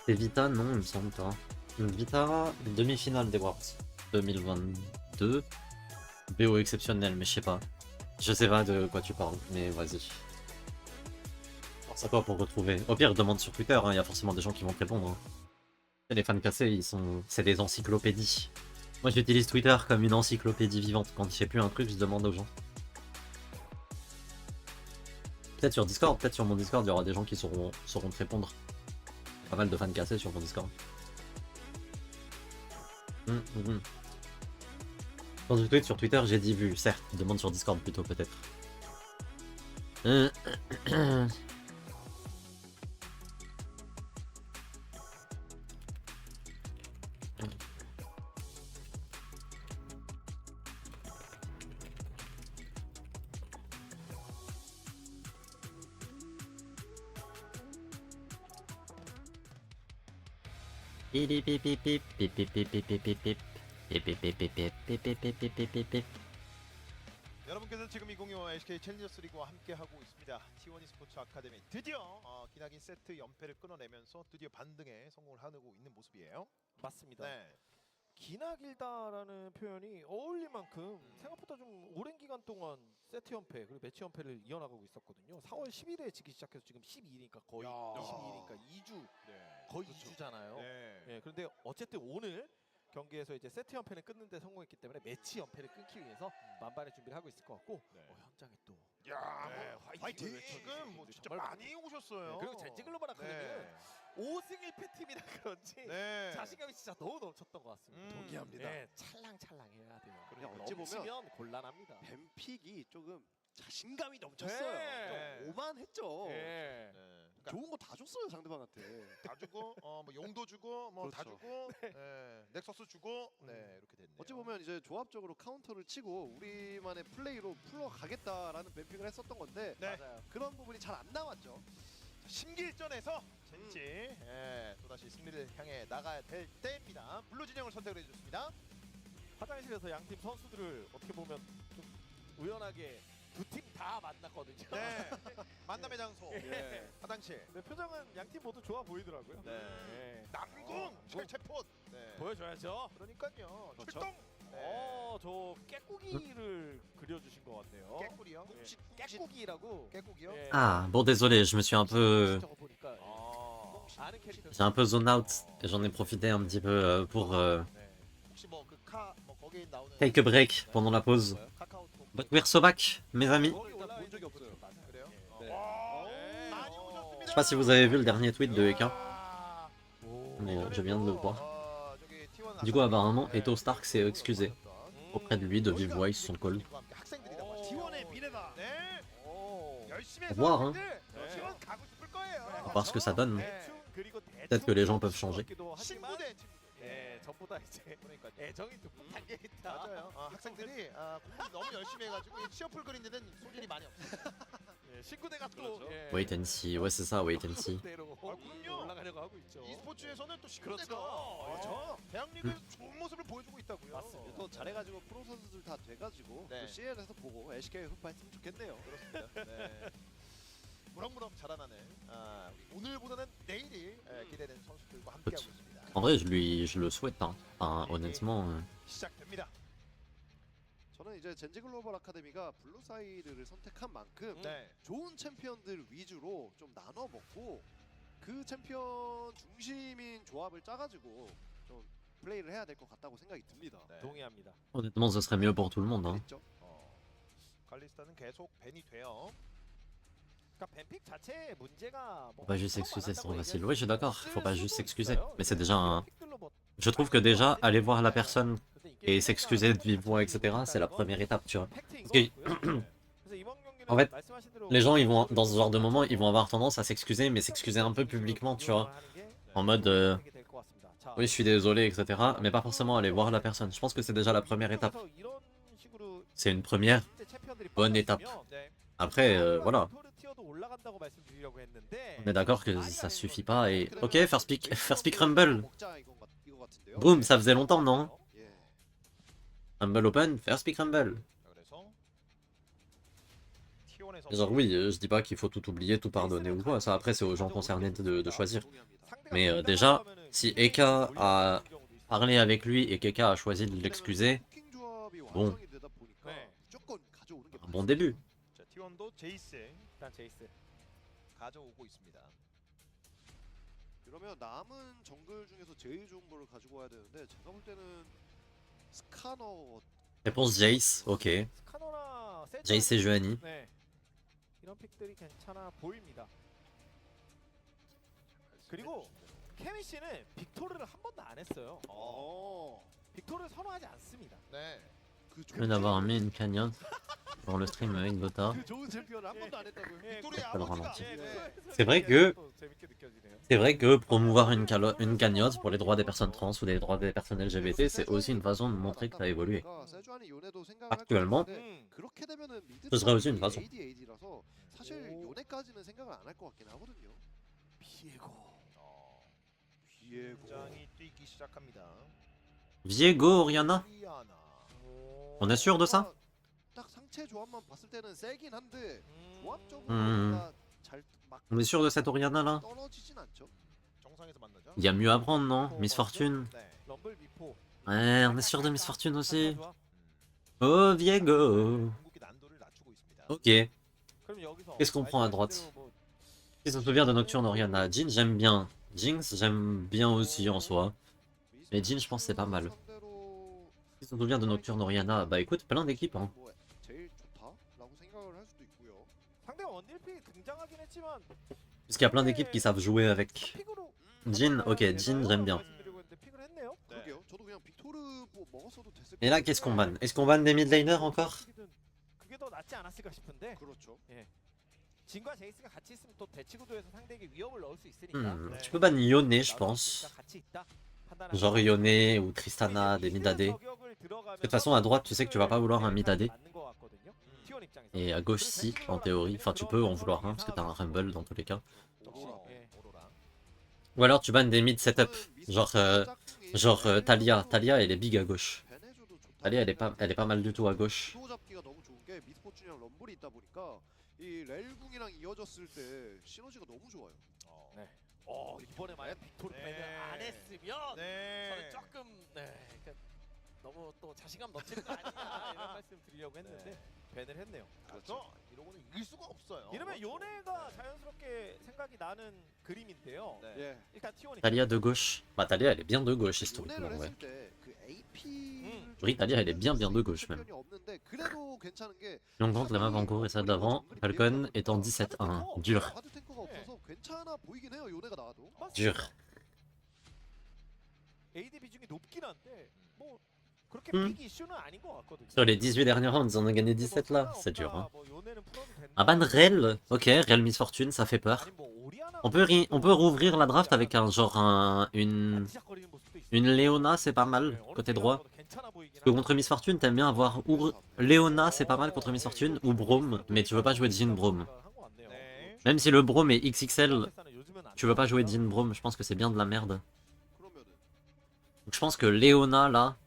C'est Vita, non, il me semble pas. Vita, demi-finale des Worlds 2022. BO exceptionnel, mais je sais pas. Je sais pas de quoi tu parles, mais vas-y. C'est quoi pour retrouver? Au pire, demande sur Twitter, il y a forcément des gens qui vont te répondre. Hein. Les fans cassés, c'est des encyclopédies. Moi, j'utilise Twitter comme une encyclopédie vivante. Quand je sais plus un truc, je demande aux gens. Peut-être sur Discord, peut-être sur mon Discord, il y aura des gens qui sauront te répondre. Pas mal de fans cassés sur mon Discord. Quand je tweet sur Twitter, j'ai dit vu, certes, demande sur Discord plutôt peut-être. 여러분께서 지금 2025 LCK 챌린저스 리그와 함께하고 있습니다. T1 e스포츠 아카데미 드디어 기나긴 세트 연패를 끊어내면서 드디어 반등에 성공을 하고 있는 모습이에요. 맞습니다. 네. 기나길다라는 표현이 어울릴 만큼 생각보다 좀 오랜 기간 동안 세트 연패 그리고 매치 연패를 이어나가고 있었거든요. 4월 10일에 지기 시작해서 지금 12일이니까 거의 야. 22일이니까 2주 네. 거의 그렇죠. 2주잖아요. 네. 예, 그런데 어쨌든 오늘 경기에서 이제 세트 연패를 끊는데 성공했기 때문에 매치 연패를 끊기 위해서 만반의 준비를 하고 있을 것 같고 네. 현장에 또 야, 네, 뭐 화이팅을 지금 뭐 진짜 정말 많이 오셨어요. 네, 그리고 젠지 글로벌 아카데미는 5승 1패 팀이라 그런지 네. 자신감이 진짜 너무 넘쳤던 것 같습니다. 동의합니다. 네, 찰랑찰랑해야 돼요. 그냥 어찌 보면 넘치면 곤란합니다. 뱀픽이 조금 자신감이 넘쳤어요. 네. 좀 오만했죠. 네. 네. 그러니까 좋은 거 다 줬어요 상대방한테. 다 주고 뭐 용도 주고 뭐 다 그렇죠. 주고 네. 넥서스 주고 네, 이렇게 됐네요. 어찌 보면 이제 조합적으로 카운터를 치고 우리만의 플레이로 풀러가겠다라는 뱀픽을 했었던 건데 네. 맞아요. 그런 부분이 잘 안 나왔죠. 심기일전에서 젠지 또다시 승리를 향해 나가야 될 때입니다. 블루 진영을 선택을 해줬습니다. 화장실에서 양팀 선수들을 어떻게 보면 좀 우연하게 두 팀 다 만났거든요. 네. 만남의 장소 예. 화장실. 근데 표정은 양팀 모두 좋아 보이더라고요. 네. 네. 남궁 최채폰. 네. 보여줘야죠. 그러니까요. 그렇죠. 출동. 네. 저 깨꾸기를 그려주신 것 같네요. 깨꿀이요? 예. 깨꾸기라고. 깨국이요? 예. Ah, bon désolé, je me suis un peu... 저거 보니까 아는 캐릭터. J'ai un peu zone out, et j'en ai profité un petit peu pour 네. 혹시 뭐 거기에 나오는 quelques breaks pendant la pause. 카카오톡 Bonne Wersovac, mes amis. 거기 올라와 본 적이 있는 없어요. 맞아요. 그래요? 네. 와, 네. 많이 오셨습니다. Je sais pas si vous avez vu le dernier tweet de Eka, 아, mais je viens de le voir. 저기 T1 Du coup, apparemment, 네. Eto Stark s'est excusé. Auprès de lui, de vive voix, ils se sont call. 학생들이라고 오. 하죠. T1의 미래다. 네. 오. 열심히 Au revoir, 해서 네. T1 가고 싶을 거예요. On va voir ce que ça donne. 대충 그리고 Peut-être que les gens peuvent changer. 친구대 친구대. 네, 전부 다 이제 그러니까 애정이 듬뿍 담겨 있다. 맞아요. 학생들이 공부 너무 열심히 해가지고 시어풀 그린 데는 소질이 많이 없어요. 예, 친구대가 또 그렇죠. 예, Wait and see, ouais, c'est ça, wait and see. 대로 그럼요. 올라가려고 하고 있죠. e스포츠에서는 또 그렇죠. 신구대가 그렇죠. 대학리그에서 좋은 모습을 보여주고 있다고요. 맞습니다. 또 잘해가지고 프로 선수들 다 돼가지고 네. 또 CL에서 보고 LCK 흡파했으면 좋겠네요. 그렇습니다. 네. 무럭무럭 자라나는 우리 오늘보다는 내일이 기대되는 선수들과 함께하고 있습니다. En vrai, je le souhaite, hein. Enfin, honnêtement. 시작됩니다. 저는 이제 젠지 글로벌 아카데미가 블루 사이드를 선택한 만큼 네. 좋은 챔피언들 위주로 좀 나눠 먹고 그 챔피언 중심인 조합을 짜가지고 좀 플레이를 해야 될 것 같다고 생각이 듭니다. 네. 동의합니다. Honnêtement, ce serait mieux pour tout le monde, hein. 그랬죠? 칼리스타는 계속 밴이 돼요. 그러니까 뱀픽 자체의 문제가 Faut pas juste s'excuser, c'est trop facile. Oui, je suis d'accord, faut 쓸 pas juste 수도 s'excuser. 있어요. Mais c'est déjà un... 픽들로 뭐 Je trouve que déjà, aller voir la personne 근데 이게 et s'excuser de vive voix, etc., c'est la première étape, tu vois. 팩트인 Parce que- 것 같고요. 그래서 이번 경기는 En fait, 말씀하신 대로 les gens, ils vont, dans ce genre de moment, ils vont avoir tendance à s'excuser, mais s'excuser un peu publiquement, tu vois. En mode, oui, je suis désolé, etc. Mais pas forcément aller voir la personne. Je pense que c'est déjà la première étape. C'est une première bonne étape. 네. Après, voilà. On est d'accord que ça suffit pas et... Ok, first pick Rumble. 먹자 이거 같은데요. Boum, ça faisait longtemps, non? 예. Rumble Open, first pick Rumble. 자, 그래서 T1 Genre oui, je dis pas qu'il faut tout oublier, tout pardonner ou quoi, ça après c'est aux gens concernés de choisir. Mais déjà, si Eka a parlé avec lui et qu'Eka a choisi de l'excuser, bon, un bon début. 자, T1도 제이스 일단 제이스. 가져오고 있습니다. 그러면 남은 정글 중에서 제일 좋은 거를 가지고 와야 되는데 제가 볼 때는 스카너 Réponse Jace, ok. 스카노나 세트. Jace et Joanie. 네. 이런 픽들이 괜찮아 보입니다. 그리고 케미 씨는 빅토르를 한 번도 안 했어요. 빅토르를 선호하지 않습니다. 네. 그 Je viens d'avoir mis une cagnotte dans le stream avec Dota. 그 좋은 챔피언을 한 번도 안 했다고요. 빅토리의 pas le 아버지가 ralentir. 네. C'est vrai que 재밌게 느껴지네요. c'est vrai que promouvoir une cagnotte pour les droits des personnes trans ou les droits des personnes LGBT, c'est aussi une façon de montrer que tu as évolué. Actuellement, 그렇게 되면은 미드 ce serait aussi une façon. AD라서 사실 요네까지는 생각을 안 할 것 같긴 하거든요. 비에고. 굉장히 뛰기 시작합니다. Viego, Oriana, 리아나. on est sûr de ça? 딱 상체 조합만 봤을 때는 세긴 한데 조합적으로 음. 뭔가 잘 막 On est sûr de cette Oriana là? 떨어지진 않죠. 정상에서 만나죠. Il y a mieux à prendre, non? Miss Fortune. 네. 럼블 미포. Ouais, on est sûr de Miss Fortune aussi. 좋아. Oh, Viego. 궁극기 난도를 낮추고 있습니다. Ok. 그럼 여기서 Qu'est-ce qu'on prend à droite? 말씀대로 뭐 Qui se souvient de Nocturne Oriana? Jin, j'aime bien. Jinx, j'aime bien aussi en soi. Mais Jin, je pense que c'est pas mal. Qui se souvient de Nocturne Oriana? Bah écoute, plein d'équipes, hein. 제일 좋다라고 생각을 할 수도 있고요. 상대가 원딜픽 등장하긴 했지만 Parce qu'il y a plein d'équipes qui savent jouer avec. 픽으로 Jin, ok, Jin, j'aime bien. 말씀드리고 있는데 픽을 했네요. 그러게요. 저도 그냥 빅토르 뭐 먹었어도 됐을 Et là, qu'est-ce qu'on banne? Est-ce qu'on banne des mid laners encore? 그게 더 낫지 않았을까 싶은데 그렇죠. 진과 제이스가 같이 있으면 또 대치 구도에서 상대에게 위협을 넣을 수 있으니까 Tu peux ban Yone, je pense. 같이 있다 판단하고 Genre Yone ou Tristana, des mid AD. De toute façon, à droite, tu sais que tu vas pas vouloir un mid AD. 맞는 것 같거든요. T1 입장에서. Et à gauche, si, en théorie. Enfin, tu peux en vouloir un, parce que t'as un Rumble dans tous les cas. 오로라. Ou alors tu bannes des mid setup. Genre Talia. Talia, elle est big à gauche. Talia, elle est pas mal du tout à gauche. 구도 잡기가 너무 좋은 게 미스포츠랑 럼블이 있다 보니까 이 렐궁이랑 이어졌을 때 시너지가 너무 좋아요. 이번에 만약 빅토르 네. 밴을 안 했으면 네. 저는 조금 그러니까 너무 또 자신감 넘치는 거 아니냐 이런 말씀 드리려고 했는데 밴을 했네요. 그렇죠. 이러고는 이길 수가 없어요. 이러면 요네가 자연스럽게 생각이 나는 그림인데요. 네. 예. 일단 T1이 Talia de gauche. Bah Talia, elle est bien de gauche historiquement, 요네를 ouais. 했을 때그 AP Oui, Talia, elle est bien de gauche même. 없는데 그래도 괜찮은 게 Si on compte la map en cours et celle d'avant, Falcon est en 17-1. Dur. 하드 탱커가 없어서 괜찮아 보이긴 해요. 요네가 나와도. Dur. AD 비중이 높긴 한데 뭐 그렇게 음. 빅 이슈는 아닌 것 같거든요. Sur les 18 dernières rounds, on a gagné 17 là. C'est dur, hein. 뭐 요네는 풀어도 된다. Ah, ban Rel. Ok, Rel Miss Fortune, ça fait peur. 아니 뭐 오리아나 On peut rouvrir la draft avec un genre une 뒤적거리는 모습도 있어요. Léona, c'est pas mal, côté droit. Parce que contre Miss Fortune, t'aimes bien avoir ou Léona, c'est pas mal contre Miss Fortune, ou Braum, mais tu veux pas jouer Jhin Braum. 네. Même si le Braum est XXL, tu veux pas jouer Jhin Braum, je pense que c'est bien de la merde. 그러면은 Donc je pense que Léona là.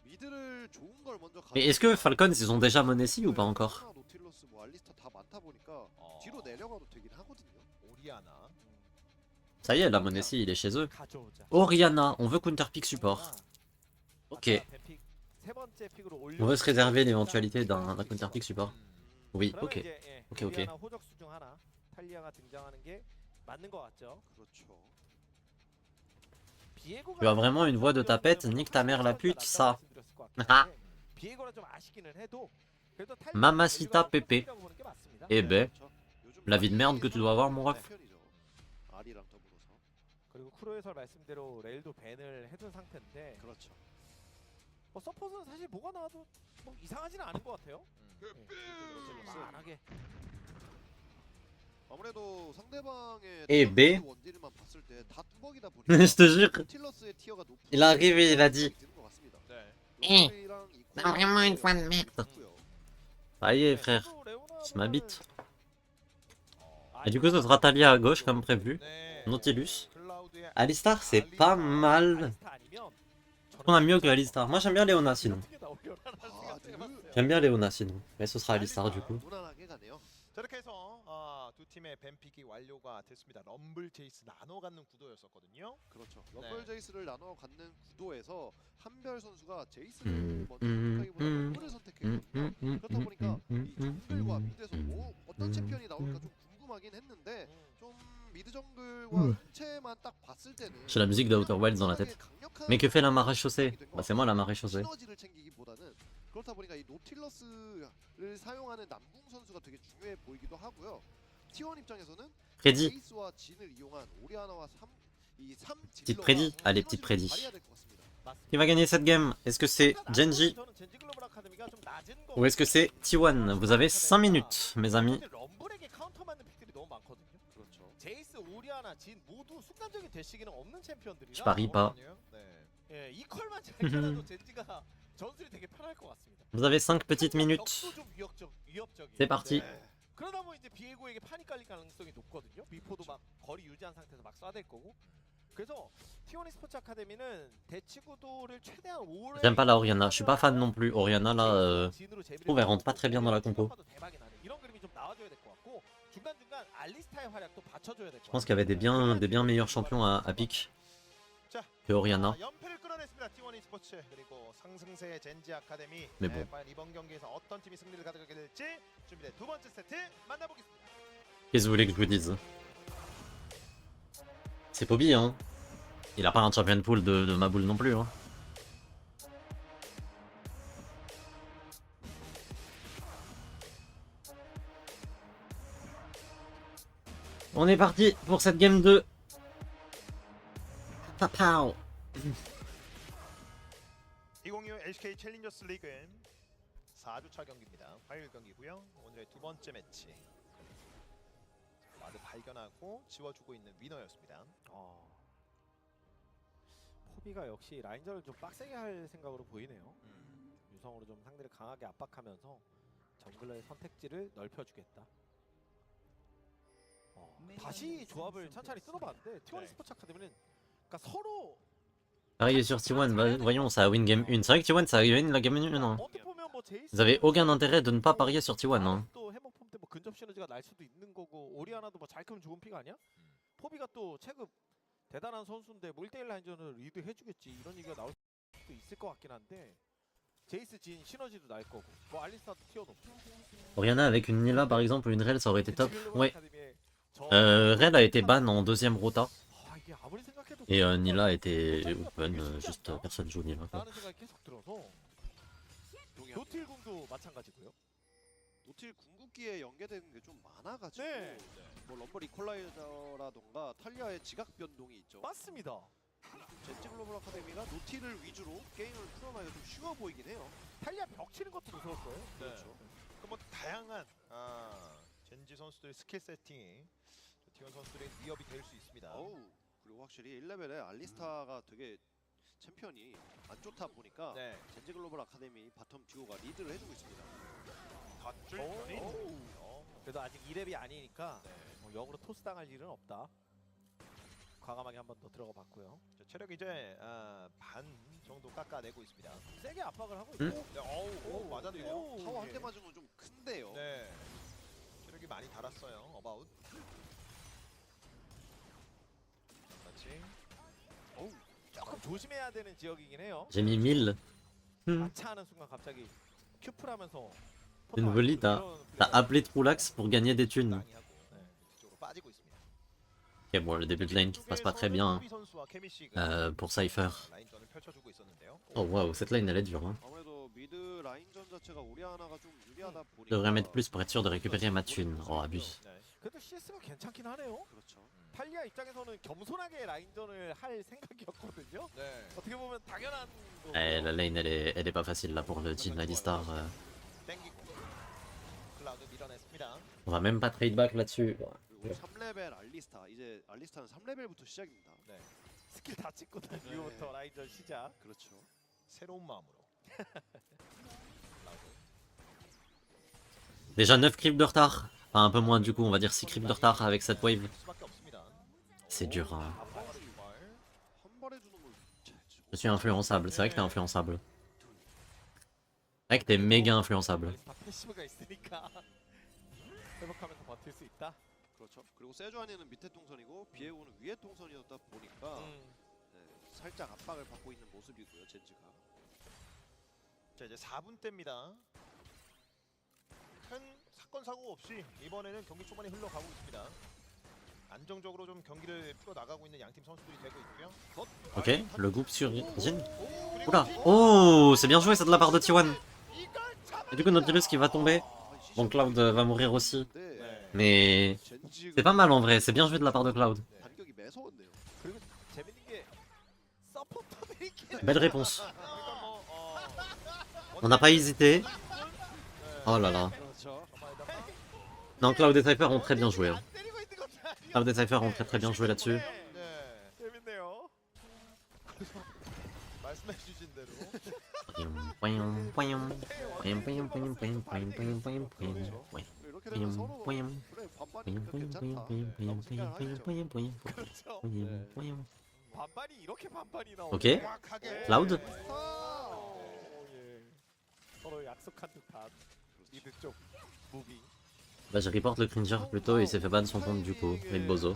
미드를 좋은 걸 먼저 Mais est-ce que Falcons ils ont déjà Monessi ou pas encore? 노틸러스 뭐 알리스타 다 많다 보니까 뒤로 내려가도 되긴 하거든요. 오리아나. Ça y est, la Monessi il est chez eux. 가져오자. Oriana, on veut counter pick support. Ok, on veut se réserver l'éventualité d'un counter pick support. Oui, ok. Ok, ok. 호적수 중 하나 탈리아가 등장하는 게 맞는 것 같죠. 그렇죠. Tu as vraiment une voix de tapette, nique ta mère la pute, ça. 비에고라 좀 아쉽기는 해도 그래도 탈리아가 Mamacita 밸류가 Pepe. 높다고 보는 게 맞습니다. Eh ben, 그렇죠. 요즘 la vie de merde que tu dois avoir, mon ref. 편이죠. 아리랑 더불어서. 그리고 크루 해설 말씀대로 레일도 밴을 해둔 상태인데 그렇죠. 뭐 서폿은 사실 뭐가 나와도 뭐 이상하지는 않은 것 같아요. 만하게 아무래도 상대방의 Eh ben. 원딜만 봤을 때 다 뚜벅이다 보니까 Je te jure, 노틸러스의 티어가 높은 il arrive et il a dit 드는 것 같습니다. 네. 럼블이랑 이퀄 t'as vraiment une voix de merde. 있고요. Ça y est, frère, 또 레오나보다는 c'est ma bite. 아, Et du coup, ce sera Talia à gauche comme prévu. 네. Nautilus. 클라우드의 Alistar, c'est pas mal. 아리스타 아니면 On a mieux que Alistar. Moi, j'aime bien Léona sinon. 어떻게 나오려나라는 아, 생각 좀 해봤어요. J'aime bien Léona sinon. Mais ce sera Alistar du coup. 무난하게 가네요. 자, 이렇게 해서 두 팀의 뱀픽이 완료가 됐습니다. 럼블 제이스 나눠 갖는 구도였었거든요. 그렇죠. 네. 럼블 제이스를 나눠 갖는 구도에서 한별 선수가 제이스를 음, 먼저 선택하기보다 럼블을 선택했거든요. 그렇다 보니까 이 정글과 미드에서 어떤 챔피언이 나올까 좀 궁금하긴 했는데 좀 미드 정글과 전체만 딱 봤을 때는 J'ai la musique de Outer Wilds dans la tête. Mais que fait la marée chaussée? Bah c'est moi la marée chaussée. 시너지를 챙기기보다는 그렇다 보니까 이 노틸러스를 사용하는 남궁 선수가 되게 중요해 보이기도 하고요. T1 입장에서는 Prédit. 제이스와 진을 이용한 오리아나와 이삼 Petite prédit. Allez, petite prédit. 발휘해야 될것 같습니다. Qui va gagner cette game? Est-ce que c'est Genji 저는 젠지 글로벌 아카데미가 좀 낮은 거. ou est-ce que c'est T1? Vous avez 5 minutes, mes amis. 근데 럼블에게 카운터 맞는 픽들이 너무 많거든요. 그렇죠. 제이스, 오리아나, 진 모두 순간적인 대시기는 없는 챔피언들이라. Je parie pas. 네. 예, 이 컬만 잘 켜놔도 젠지가 전술이 되게 편할 것 같습니다. Vous avez 5 petites minutes. 벽도 좀 위협적이에요. C'est parti. 네. 그러다 보면 이제 비에고에게 판이 깔릴 가능성이 높거든요. 미포도 막 거리 유지한 상태에서 막 쏴댈 거고. 그래서 T1 e스포츠 아카데미는 대치 구도를 최대한 오래. J'aime pas la Oriana, je suis pas fan non plus. Oriana là, je trouve elle rentre pas très bien dans la compo. 이런 그림이 좀 나와줘야 될 것 같고 중간중간 알리스타의 활약도 받쳐줘야 될 것 Je pense qu'il y avait des bien meilleurs champions à pick que Oriana. 연패를 끌어냈습니다. T1 e스포츠 그리고 상승세의 젠지 아카데미. 네, 뭐. 과연 이번 경기에서 어떤 팀이 승리를 가져가게 될지 준비된 두 번째 세트 만나보겠습니다. Qu'est-ce que vous voulez que je vous dise? C'est Poby, hein. Il a pas un champion pool de ma boule non plus, hein. On est parti pour cette game 2. Papao. 2025 LCK 챌린저스 리그 4주차 경기입니다. 화요일 경기고요. 오늘의 두 번째 매치. 마드 발견하고 지워주고 있는 위너였습니다. 포비가 역시 라인전을 좀 빡세게 할 생각으로 보이네요. 유성으로 좀 상대를 강하게 압박하면서 정글러의 선택지를 넓혀주겠다. 다시 조합을 천천히 뜯어봤는데 T1 네. 스포츠 아카데미는 그러니까 서로 Pareil sur T1, voyons, ça win game 1. C'est vrai que T1 ça win la game 1, hein. 어떻게 보면 뭐 제이스 Vous avez aucun intérêt de ne pas parier sur T1, hein. 또 해머폼 때뭐 근접 시너지가 날 수도 있는 거고 오리아나도 뭐 잘 크면 좋은 픽 아니야? 포비가 또 체급 대단한 선수인데 뭐 1대1 라인전을 리드 해주겠지 이런 얘기가 나올 수도 있을 것 같긴 한데 제이스 진 시너지도 날 거고 뭐 알리스타도 튀어놓고 Oriana avec une Nila par exemple ou une Rel ça aurait été top. Ouais. Rel a été ban en deuxième rota. 이게 아무리 생각해도 Et Nila était open, juste personne joue Nila, quoi. 라는 생각이 계속 들어서 노틸궁도 마찬가지고요. 노틸 궁극기에 연계되는 게 좀 많아가지고 네. 뭐 럼블 이퀄라이저라던가 탈리아의 지각 변동이 있죠. 맞습니다. 젠지 글로벌 아카데미가 노틸을 위주로 게임을 풀어나기가 좀 쉬워 보이긴 해요. 탈리아 벽 치는 것도 무서웠어요. 그렇죠. 뭐 다양한 젠지 선수들의 스킬 세팅이 T1 선수들의 위협이 될 수 있습니다. 어우, 그리고 확실히 1레벨에 알리스타가 되게 챔피언이 안 좋다 보니까 네. 젠지 글로벌 아카데미 바텀 듀오가 리드를 해주고 있습니다. 밧줄 오. 연인. 그래도 아직 2렙이 아니니까 네. 역으로 토스 당할 일은 없다. 과감하게 한 번 더 들어가 봤고요. 자, 체력 이제 반 정도 깎아내고 있습니다. 세게 압박을 하고 음? 있고. 네, 어우, 맞았네요. 오, 타워 한 예. 대 맞은 건 좀 큰데요. 네. 체력이 많이 달았어요. 어바웃. 그렇지. 조금 조심해야 되는 지역이긴 해요. J'ai mis 1000. 마차하는 순간 갑자기 큐프라면서 Une volée, t'as appelé Troulax pour gagner des thunes. 낭이하고 뒤쪽으로 빠지고 있습니다. Ok, bon, le début de lane qui se passe pas très bien, hein. 포비 선수와 케미 씨가 Pour Cypher. 라인전을 펼쳐주고 있었는데요. Oh waouh, cette lane elle est dure, hein. 아무래도 미드 라인전 자체가 오리아나가 좀 유리하다 보니까 Je devrais mettre plus pour être sûr de récupérer ma thune. Oh, abuse. 네. 그래도 CS가 괜찮긴 하네요. 그렇죠. 탈리아 입장에서는 겸손하게 라인전을 할 생각이었거든요. 네. 어떻게 보면 당연한 거고. Eh, la lane elle est pas facile là pour le Jhin Alistar. 땡기고 클라우드 밀어냈습니다. On va même pas trade back là-dessus. 그리고 3레벨 알리스타, 이제 알리스타는 3레벨부터 시작입니다. 네. 스킬 다 찍고 난 네. 이후부터 라인전 시작. 그렇죠. 새로운 마음으로. 클라우드. Déjà 9 creeps de retard. Enfin, un peu moins du coup, on va dire 6 creeps de retard avec cette wave. 수밖에 없습니다. C'est dur, hein. 아빠가 정말 한 발에 주는 걸 Je suis influençable, c'est vrai que t'es influençable. C'est vrai que t'es méga influençable. 다 패시브가 있으니까. 회복하면서 버틸 수 있다. 그렇죠. 그리고 세주안이는 밑에 동선이고 비에고는 위에 동선이었다 보니까 네, 살짝 압박을 받고 있는 모습이고요. 젠지가. 자 이제 4분 때입니다. 큰 사건 사고 없이 이번에는 경기 초반에 흘러가고 있습니다. 안정적으로 좀 경기를 풀어 나가고 있는 양팀 선수들이 되고 있고요. Ok, le groupe sur Jin. 그리고 Oula. Oh, c'est bien joué ça de la part de T1. Et du coup, Nautilus qui va tomber. Bon, Cloud va mourir aussi. 네. Mais 젠지가 c'est pas mal en vrai, c'est bien joué de la part de Cloud. 반격이 매서웠네요. 그리고 재밌는 게 서포터들이 Belle réponse. 그러니까 뭐, On n'a pas hésité. Oh là là. 그렇죠. Non, Cloud et Cypher ont très bien joué. hein. 때리고 있는 것도 아니야. Cloud et Cypher ont très bien joué là-dessus. 네. 재밌네요. 말씀해 주신 대로 이렇게 되면 서로 그래 반반이니까 괜찮다. 라고 생각하죠. 그렇죠. 반반이 이렇게 반반이 나오네. Ok. 정확하게 Cloud. 예. 서로 약속한 듯한 미드 쪽 무빙. Bah, je reporte le Cringer plutôt, il s'est fait ban son compte du coup, avec Bozo.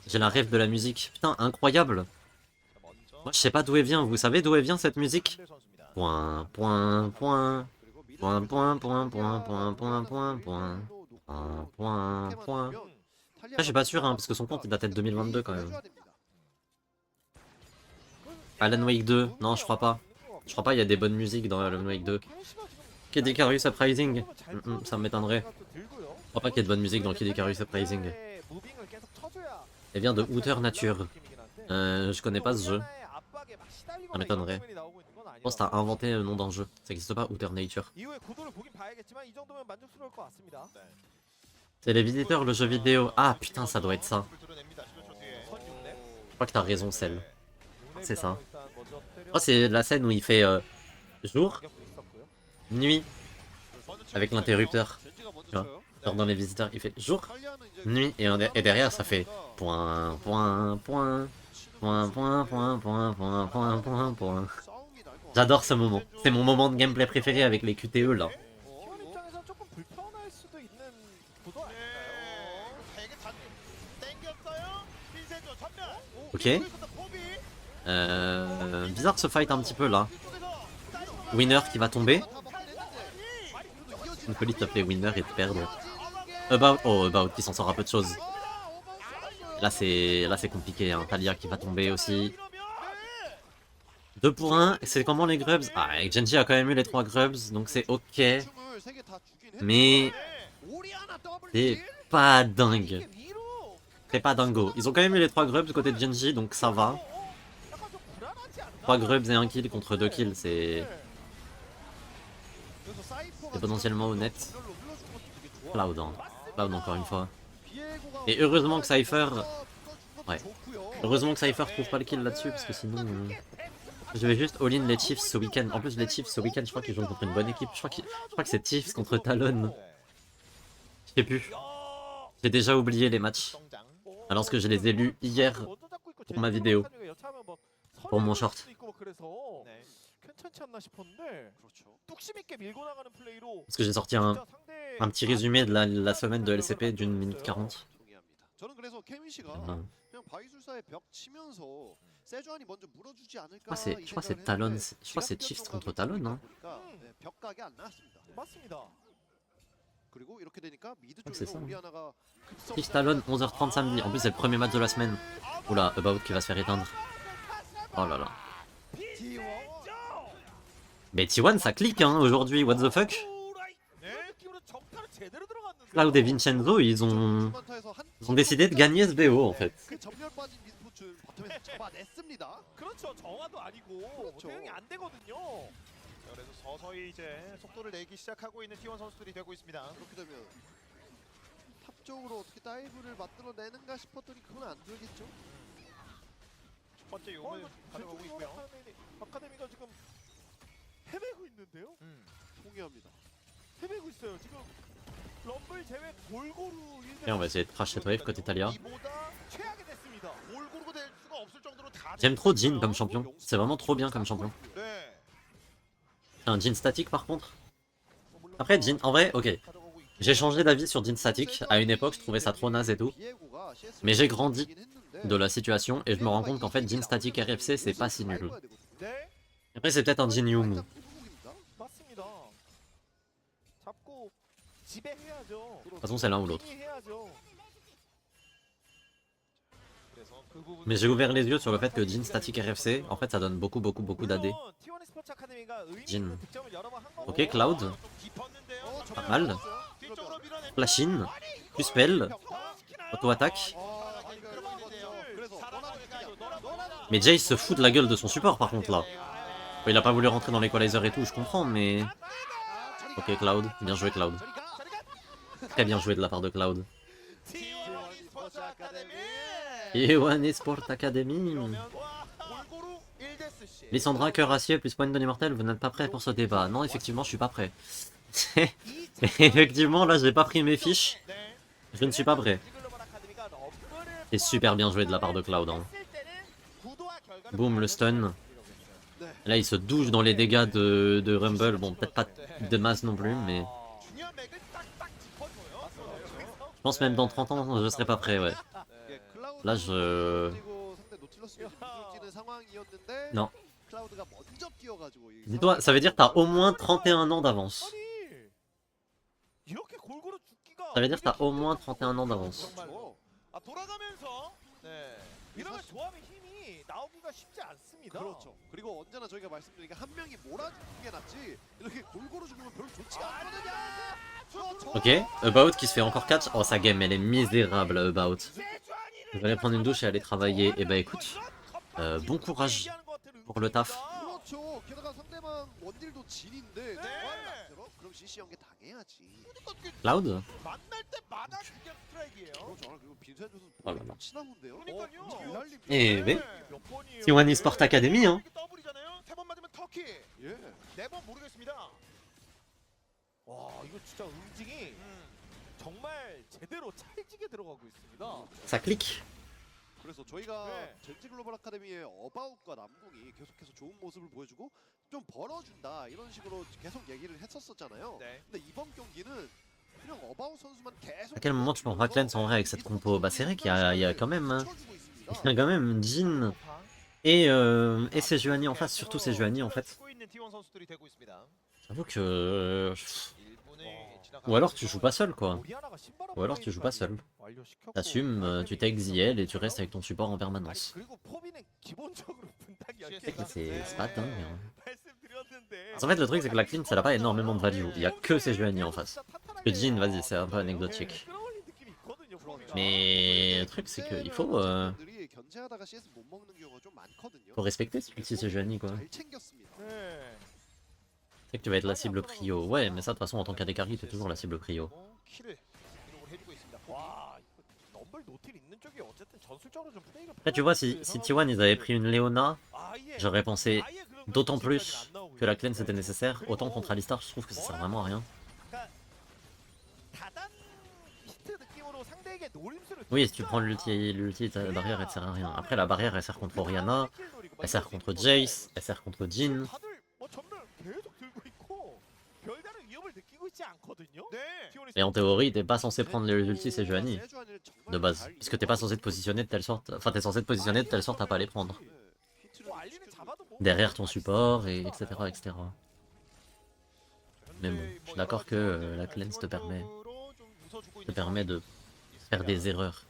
J'ai la rêve de la musique. Putain, incroyable. 자, 먼저 Moi, je sais pas d'où elle vient. Vous savez d'où elle vient cette musique? 상대 선수입니다. Point, point, point. Point, point, point, point, point, point, point, point. Point, point. Après, je suis pas sûr, hein, parce que son compte il date de 2022 quand même. Alan Wake 2, non, je crois pas. Je crois pas, il y a des bonnes musiques dans Alan Wake 2. Kid Icarus Uprising, ça m'étonnerait. Je crois pas qu'il y ait de bonne musique dans Kid Icarus Uprising. Elle vient de Outer Nature. Je connais pas ce jeu. Ça m'étonnerait. Je pense que t'as inventé le nom d'un jeu. Ça existe pas, Outer Nature. 이후에 구도를 보긴 봐야겠지만 이 정도면 만족스러울 것 같습니다. C'est les visiteurs, le jeu vidéo. Ah putain, ça doit être ça. 드러냅니다. 10초 뒤에. Je crois que t'as raison, Cell. C'est ça. Je crois que c'est la scène où il fait jour, nuit, avec l'interrupteur. Genre dans les visiteurs, il fait jour, nuit, et derrière ça fait point, point, point, point, point, point, point, point, point, point, point. J'adore ce moment. C'est mon moment de gameplay préféré avec les QTE là. T1 입장에선 조금 불편할 수도 있는 구도 아닐까요? 네. 되게 다 땡겼어요. 빈센조 전면. Ok. Bizarre ce fight un petit peu là. Winner qui va tomber. Une folie de t'appeler Winner et de perdre. About qui s'en sort à peu de choses. Là c'est compliqué, hein. Talia qui va tomber aussi. 2 pour 1, c'est comment les grubs? Ah, avec Genji a quand même eu les 3 grubs, donc c'est ok. Mais c'est pas dingue. C'est pas dingo. Ils ont quand même eu les 3 grubs côté de Genji, donc ça va. 3 grubs et 1 kill contre 2 kills, c'est potentiellement honnête. Cloud, hein. Cloud encore une fois. Et heureusement que Cypher... Ouais. Heureusement que Cypher trouve pas le kill là-dessus, parce que sinon... Je vais juste all-in les Chiefs ce week-end. En plus les Chiefs ce week-end, je crois qu'ils jouent contre une bonne équipe. Je crois que c'est Chiefs contre Talon. Je sais plus. J'ai déjà oublié les matchs. Alors que je les ai lus hier pour ma vidéo. Pour mon short. Parce que j'ai sorti un petit résumé de la semaine de LCP d'une minute 40. 저는 그래서 케미씨가 그냥 바이술사의 벽 치면서 세주안이 먼저 물어주지 않을까. Je crois que c'est Talon. Je crois que c'est Chiefs contre Talon, hein. 벽각이 안 나왔습니다. 맞습니다. 그리고 이렇게 되니까 미드 c'est 쪽에서 ça. 오리아나가 Chiefs Talon, 11h30 samedi. En plus, c'est le premier match de la semaine. Oula, About qui va se faire éteindre. Oh là là. Mais T1 ça clique hein aujourd'hui, what the fuck. Cloud et Vincenzo ils ont décidé de gagner ce BO en fait. 그 전멸 빠진 미스포츠 바텀에서 잡아냈습니다. 그렇죠. 정화도 아니고 대응이 안 되거든요. 그래서 서서히 이제 속도를 내기 시작하고 있는 T1 선수들이 되고 있습니다. 그렇게 되면 탑 쪽으로 어떻게 다이브를 만들어내는가 싶었더니 그건 안 되겠죠. 첫 번째 용을 가져가고 있고요. 아카데미가 지금 헤매고 있는데요. 동의합니다. 헤매고 있어요. 지금 럼블 제외 골고루 Et on va essayer de crash cette wave côté Talia. 이보다 최악이 됐습니다. 골고루 될 수가 없을 정도로 다 J'aime trop Jin comme champion. C'est vraiment trop bien comme champion. 네. Un Jin statique par contre. Après, Jin, en vrai, ok. J'ai changé d'avis sur Jin Static. À une époque, je trouvais ça trop naze et tout. Mais j'ai grandi de la situation et je me rends compte qu'en fait, Jin Static RFC, c'est pas si nul. 네. Après, c'est peut-être un Jin Yumu. De 맞습니다. 잡고 지배해야죠. toute façon, c'est l'un ou l'autre. 해야죠. 그래서 그 부분 Mais j'ai ouvert les yeux sur le fait que Jin Static RFC, en fait, ça donne beaucoup d'AD. T1 스포츠 아카데미가 의미 Jin. 있는 득점을 여러 번한 거고. Ok, Cloud, 좀 깊었는데요. pas mal. 뒤쪽으로 밀어내. Flashing, plus spell, auto-attaque. Mais Jace se fout de la gueule de son support par contre là. Il a pas voulu rentrer dans l'équalizer et tout, je comprends, mais... Ok, Cloud, bien joué Cloud. Très bien joué de la part de Cloud. T1 Esport Academy. Lissandra, cœur acier plus point de l'immortel, vous n'êtes pas prêt pour ce débat. Non, effectivement, je suis pas prêt. Effectivement, là, j'ai pas pris mes fiches. Je ne suis pas prêt. C'est super bien joué de la part de Cloud. Hein. Boum, le stun. Là, il se douche dans les dégâts de Rumble. Bon, peut-être pas de masse non plus, mais... Je pense même dans 30 ans, je serai pas prêt, ouais. Là, je... Non. Dis-toi, ça veut dire que t'as au moins 31 ans d'avance. Ça veut dire que t'as au moins 31 ans d'avance. 아, 돌아가면서 이러면 조합의 힘이 나오기가 쉽지 않습니다. 그렇죠. 그리고 언제나 저희가 말씀드린 게 한 명이 몰아주는 게 낫지 이렇게 골고루 죽으면 별로 좋지 않거든요. Ok, About qui se fait encore catch. Oh, sa game, elle est misérable, About. Je vais aller prendre une douche et aller travailler. Et bah écoute, bon courage pour le taf. 그렇죠. 게다가 상대방 원딜도 진인데 그럼 CC 연계 당해야지. Cloud? 만날 때마다 그냥 스트라이크예요. 그렇죠. 그리고 빈센 선수 Oh là là. 친한데요. 그러니까요. Eh ben, 몇 번이에요? T1 Esport Academy, hein. 더블이잖아요. 3번 맞으면 터키. 예. 4번 모르겠습니다. 와, 이거 진짜 응징이 정말 제대로 찰지게 들어가고 있습니다. Ça clique. 그래서 저희가 네. 젠지 글로벌 아카데미의 어바웃과 남궁이 계속해서 좋은 모습을 보여주고 좀 벌어준다 이런 식으로 계속 얘기를 했었잖아요. 네. 근데 이번 경기는 그냥 어바웃 선수만 계속 À quel moment tu prendras Cleanse en vrai avec cette compo? Bah c'est vrai qu'il y a quand même... hein. Il y a quand même Jin et Sejuani en face, surtout Sejuani en fait. 치고 있는 T1 선수들이 되고 있습니다. J'avoue que... 1분에 지나가. Ou alors tu joues pas seul quoi. 오리아나가 신발 Ou alors tu joues pas seul. 완료시켰고, T'assumes, tu takes ZL et tu restes avec ton support en 아니, permanence. 그리고 포비는 기본적으로 분당 C'est pas dingue. Hein. 말씀드렸는데. En fait le truc c'est que la cleanse elle a pas énormément de value. Il y a que Sejuani en face. Que Jin, vas-y, c'est un peu anecdotique. Mais le truc c'est qu'il faut respecter celui-ci Sejuani quoi. C'est que tu vas être la cible prio. Ouais, mais ça de toute façon en tant qu'AD carry t'es toujours la cible prio. 키를 기록을 해주고 있습니다. 와, 이거 럼블 노틸 있는 쪽이 어쨌든 전술적으로 좀 플레이가 Après tu vois si T1 ils avaient pris une Leona, j'aurais pensé d'autant plus que la cleanse était nécessaire. Autant contre Alistar je trouve que ça sert vraiment à rien. Oui, si tu prends l'ulti, ta barrière elle sert à rien. Après la barrière elle sert contre Orianna, elle sert contre Jace, elle sert contre Jin. Et en théorie t'es pas censé prendre les ultis Sejuani de base. Puisque t'es pas censé te positionner de telle sorte. Enfin t'es censé te positionner de telle sorte à pas les prendre. Derrière ton support et etc. etc. Mais bon, je suis d'accord que la cleanse te permet de faire des erreurs.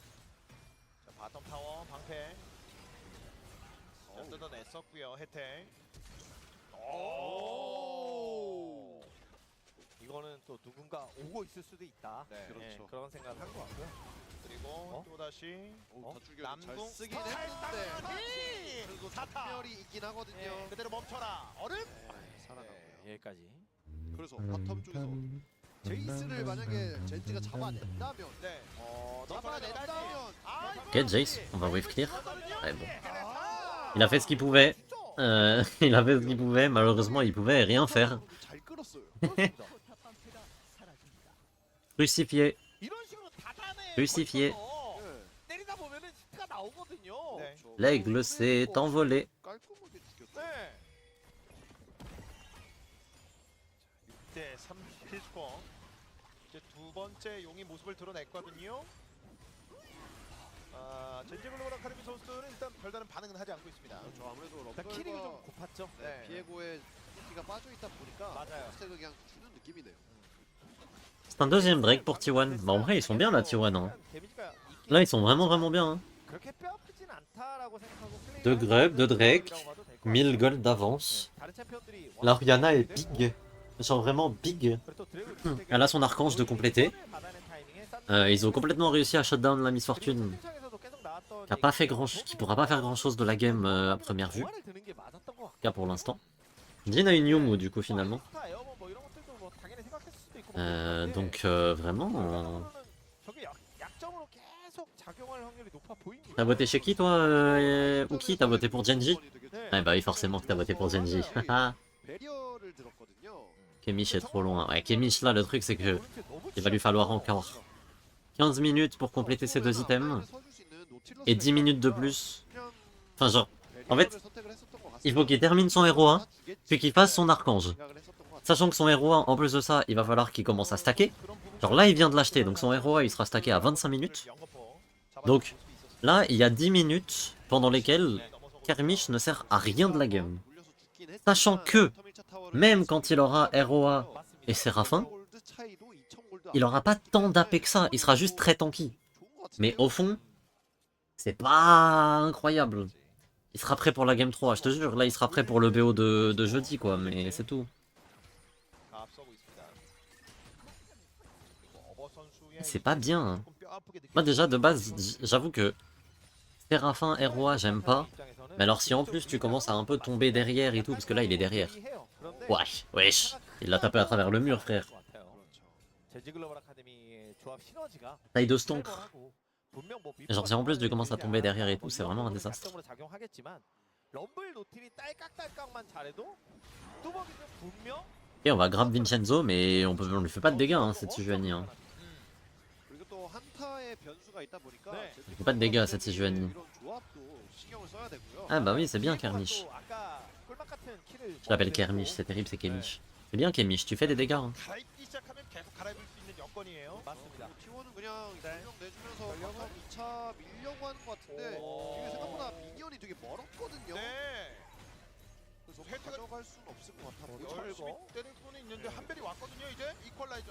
자, 바텀 타워 방패. 자, 뜯어냈었고요. 혜택. 오! 이거는 또 누군가 오고 있을 수도 있다. 네. 그렇죠. 그런 생각을 한 것 같고요. 그리고 또 다시 잘 남궁 쓰긴 했는데 그리고 사탄별이 있긴 하거든요. 네, 그대로 멈춰라. 얼음. 살아나고요. 여기까지. 그래서 바텀 쪽에서 제이스를 만약에 젠지가 잡아낸다면 네. 잡아낸다면 Ok, Jace, on va wave clear. Ouais, bon. Il a fait ce qu'il pouvait. Il a fait ce qu'il pouvait. Malheureusement, il pouvait rien faire. 잘 끌었어요. Crucifié. 이런 식으로 다단에 Crucifié. 걸쳐서 네. 때리다 보면은 히트가 나오거든요. 네. L'aigle s'est envolé. 깔끔하게 죽였다. 네. 6대 30. 킬스코어. 이제 두 번째 용이 모습을 드러냈거든요. 젠지 글로벌 아카데미 선수들은 일단 별다른 반응은 하지 않고 있습니다. 그렇죠. 아무래도 일단 키링이 좀 럼블과 고팠죠. 네. 비에고의 키가 빠져 있다 보니까 맞아요. 스택을 그냥 주는 느낌이네요. C'est un deuxième Drake pour T1. Bah en vrai ils sont bien là T1 hein. Là ils sont vraiment bien hein. 그렇게 뼈아프진 않다라고 생각하고 De Grub, de Drake, 1000 gold d'avance. L'Ariana est big. Genre vraiment big. Elle a son archange de compléter. Ils ont complètement réussi à shutdown la Miss Fortune. Qui pourra pas faire grand chose de la game à première vue. En tout cas pour l'instant. Jin a une Yumu du coup finalement. Vraiment. T'as voté chez qui toi Uki? T'as voté pour Genji? Ah bah oui forcément que t'as voté pour Genji. 배리어를 들었거든요. Kemish est trop loin. Ouais Kemish là le truc c'est que il va lui falloir encore 15 minutes pour compléter ces deux items. Et 10 minutes de plus. Enfin genre, en fait, il faut qu'il termine son héros 1, puis qu'il fasse son archange. Sachant que son héros 1, en plus de ça, il va falloir qu'il commence à stacker. Genre là il vient de l'acheter, donc son héros 1 il sera stacké à 25 minutes. Donc là il y a 10 minutes pendant lesquelles Kermish ne sert à rien de la game. Sachant que, même quand il aura ROA et Séraphin, il aura pas tant d'AP que ça, il sera juste très tanky. Mais au fond, c'est pas incroyable. Il sera prêt pour la game 3, je te jure, là il sera prêt pour le BO de jeudi quoi, mais c'est tout. C'est pas bien. Hein. Moi déjà de base, j'avoue que Séraphin, ROA j'aime pas. Mais alors si en plus tu commences à un peu tomber derrière et tout, parce que là il est derrière. Wesh, il l'a tapé à travers le mur frère. Taille de stonk. Genre si en plus tu commences à tomber derrière et tout, c'est vraiment un désastre. Et on va grab Vincenzo, mais on lui fait pas de dégâts hein, cette Sejuani. Hein. Il fait pas de dégâts à cette Sejuani. Ah bah oui, c'est bien Kermish. Je l'appelle Kermish, c'est terrible, c'est Kemish. C'est bien Kemish, tu fais des dégâts. Hein.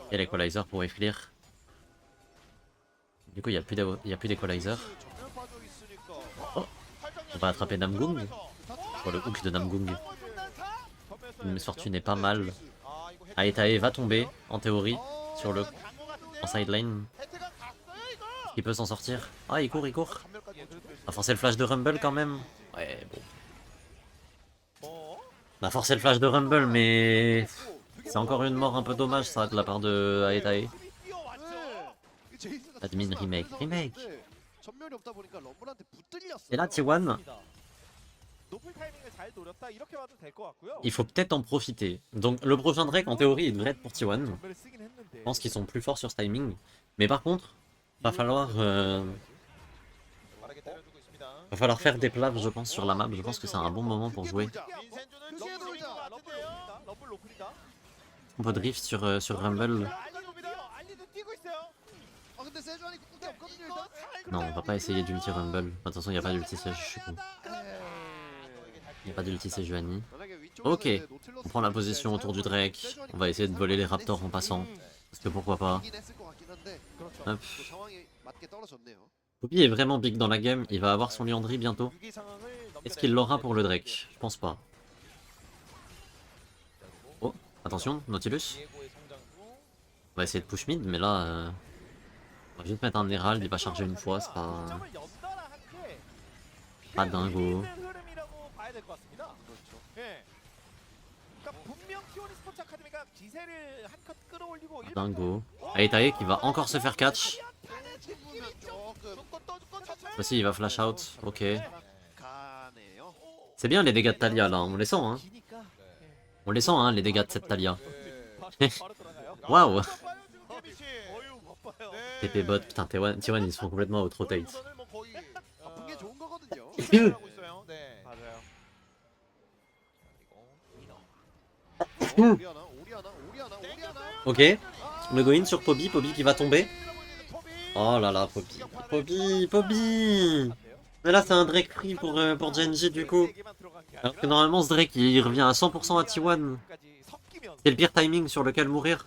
Il y a l'équalizer pour Eflir. Du coup, il n'y a plus d'équalizer. Oh, on va attraper Namgung. Oh, le hook de Namgung. Une misfortune est pas mal. Aetae va tomber, en théorie, en sideline. Il peut s'en sortir. Ah, il court. On a forcé le flash de Rumble quand même. Ouais, bon. On a forcé le flash de Rumble, mais c'est encore une mort un peu dommage ça de la part de Aetae. Admin remake. Et là T1, il faut peut-être en profiter. Donc le prochain Drake en théorie il devrait être pour T1. Je pense qu'ils sont plus forts sur ce timing. Mais par contre, va falloir faire des plaves je pense sur la map. Je pense que c'est un bon moment pour jouer. On peut drift sur Rumble. Non, on va pas essayer d'ulti Rumble. De toute façon, il n'y a pas d'ulti Sejuani, je suis con. Il n'y a pas d'ulti Sejuani. Ok, on prend la position autour du Drake. On va essayer de voler les Raptors en passant. Parce que pourquoi pas. Hop. Poppy est vraiment big dans la game. Il va avoir son Liandry bientôt. Est-ce qu'il l'aura pour le Drake? Je pense pas. Oh, attention, Nautilus. On va essayer de push mid, mais là... on va juste mettre un Herald, il va charger une fois, c'est pas dingo. Dingo. Aetae qui va encore se faire catch. Voici, il va flash out, ok. C'est bien les dégâts de Talia là, on les sent hein. On les sent hein, les dégâts de cette Talia. Waouh. TP bot, putain T1 ils se font complètement out-rotate. Ok. Le go-in sur Pobi, Pobi qui va tomber. Oh là là, Pobi. Pobi, Pobi. Mais là, c'est un Drake free pour Genji du coup. Alors que normalement, ce Drake il revient à 100% à T1. C'est le pire timing sur lequel mourir.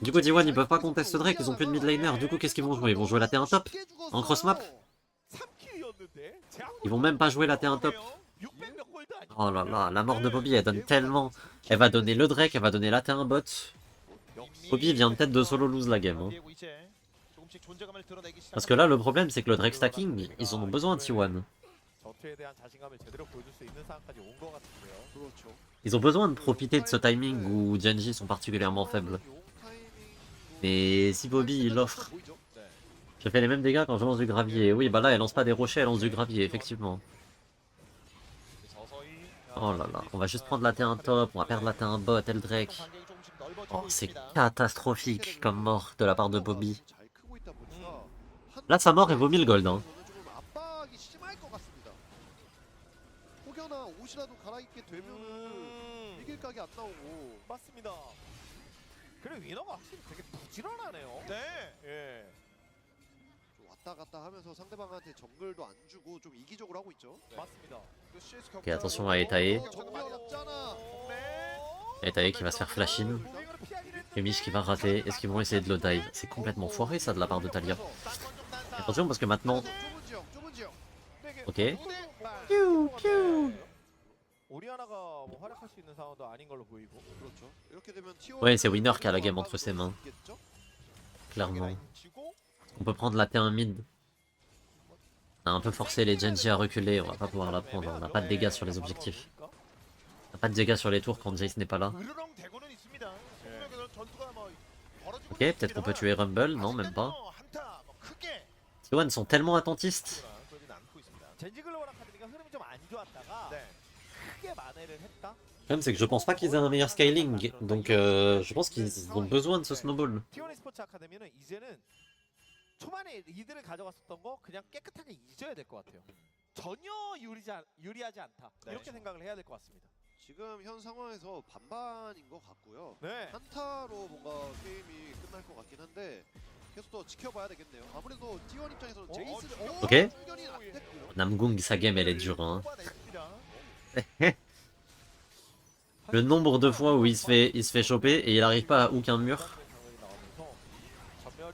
Du coup, T1 ils peuvent pas contester ce Drake, ils ont plus de mid laner. Du coup, qu'est-ce qu'ils vont jouer? Ils vont jouer la T1 top en cross map. Ils vont même pas jouer la T1 top. Oh là là, la mort de Pobi elle donne tellement. Elle va donner le Drake, elle va donner la T1 bot. Pobi vient peut-être de solo lose la game. Hein. Parce que là, le problème c'est que le Drake stacking, ils en ont besoin de T1. Ils ont besoin de profiter de ce timing où Genji sont particulièrement faibles. Mais si Bobby il offre... Je fais les mêmes dégâts quand je lance du gravier. Oui, bah là elle lance pas des rochers, elle lance du gravier, effectivement. Oh là là, on va juste prendre la T1 top, on va perdre la T1 bot, Eldrake. Oh, c'est catastrophique comme mort de la part de Bobby. Là, sa mort, elle vaut 1000 gold. Hein. 맞습니다. 그리고 위너가 확실히 되게 부지런하네요. 네. 예. 좀 왔다 갔다 하면서 상대방한테 정글도 안 주고 좀 이기적으로 하고 있죠. 맞습니다. Ok, attention à Etae. 정면 없잖아. Etae qui va se faire flash in. Et Mich qui va rater. Est-ce qu'ils vont essayer de le dive? C'est complètement foiré ça de la part de Talia. Attention parce que maintenant... Ok. Piou, piou. 오리아나가 뭐 활약할 수 있는 상황도 아닌 걸로 보이고. 그렇죠. 이렇게 되면 Ouais, c'est Winner qui a la game entre ses mains. Clairement. On peut prendre la T1 mid. On a un peu forcé les Genji à reculer, on va pas pouvoir la prendre, on n'a pas de dégâts sur les objectifs. On n'a pas de dégâts sur les tours quand Jace n'est pas là. Ok, peut-être qu'on peut tuer Rumble, non même pas. T1 sont tellement attentistes. Le problème c'est que je pense pas qu'ils aient un meilleur scaling, donc je pense qu'ils ont besoin de ce snowball. T1 스포츠 아카데미는 이제는 초반에 리드를 가져갔었던 거 그냥 깨끗하게 잊어야 될 것 같아요. 전혀 유리하지 않다. 이렇게 생각을 해야 될 것 같습니다. 지금 현 상황에서 반반인 것 같고요. 네. 한타로 뭔가 게임이 끝날 것 같긴 한데 계속 더 지켜봐야 되겠네요. 아무래도 T1 입장에서는 제이스 Ok. 충전이 안 됐고요. Namgung, sa game elle est dure. Hein. Le nombre de fois où il se fait choper et il arrive pas à aucun mur.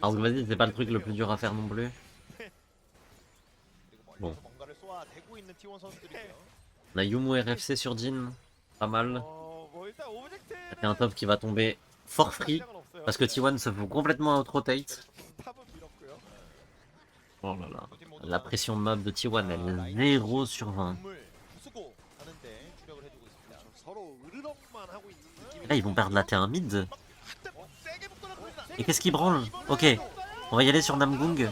Alors que vas-y, c'est pas le truc le plus dur à faire non plus. Bon. On a Yumu RFC sur Jin. Pas mal. Il y a un top qui va tomber for free. Parce que T1 se fout complètement out-rotate. Oh là là. La pression mob de T1, elle est 0 sur 20. Et là, ils vont perdre la T1 mid. Et qu'est-ce qui branle? Ok, on va y aller sur Namgung.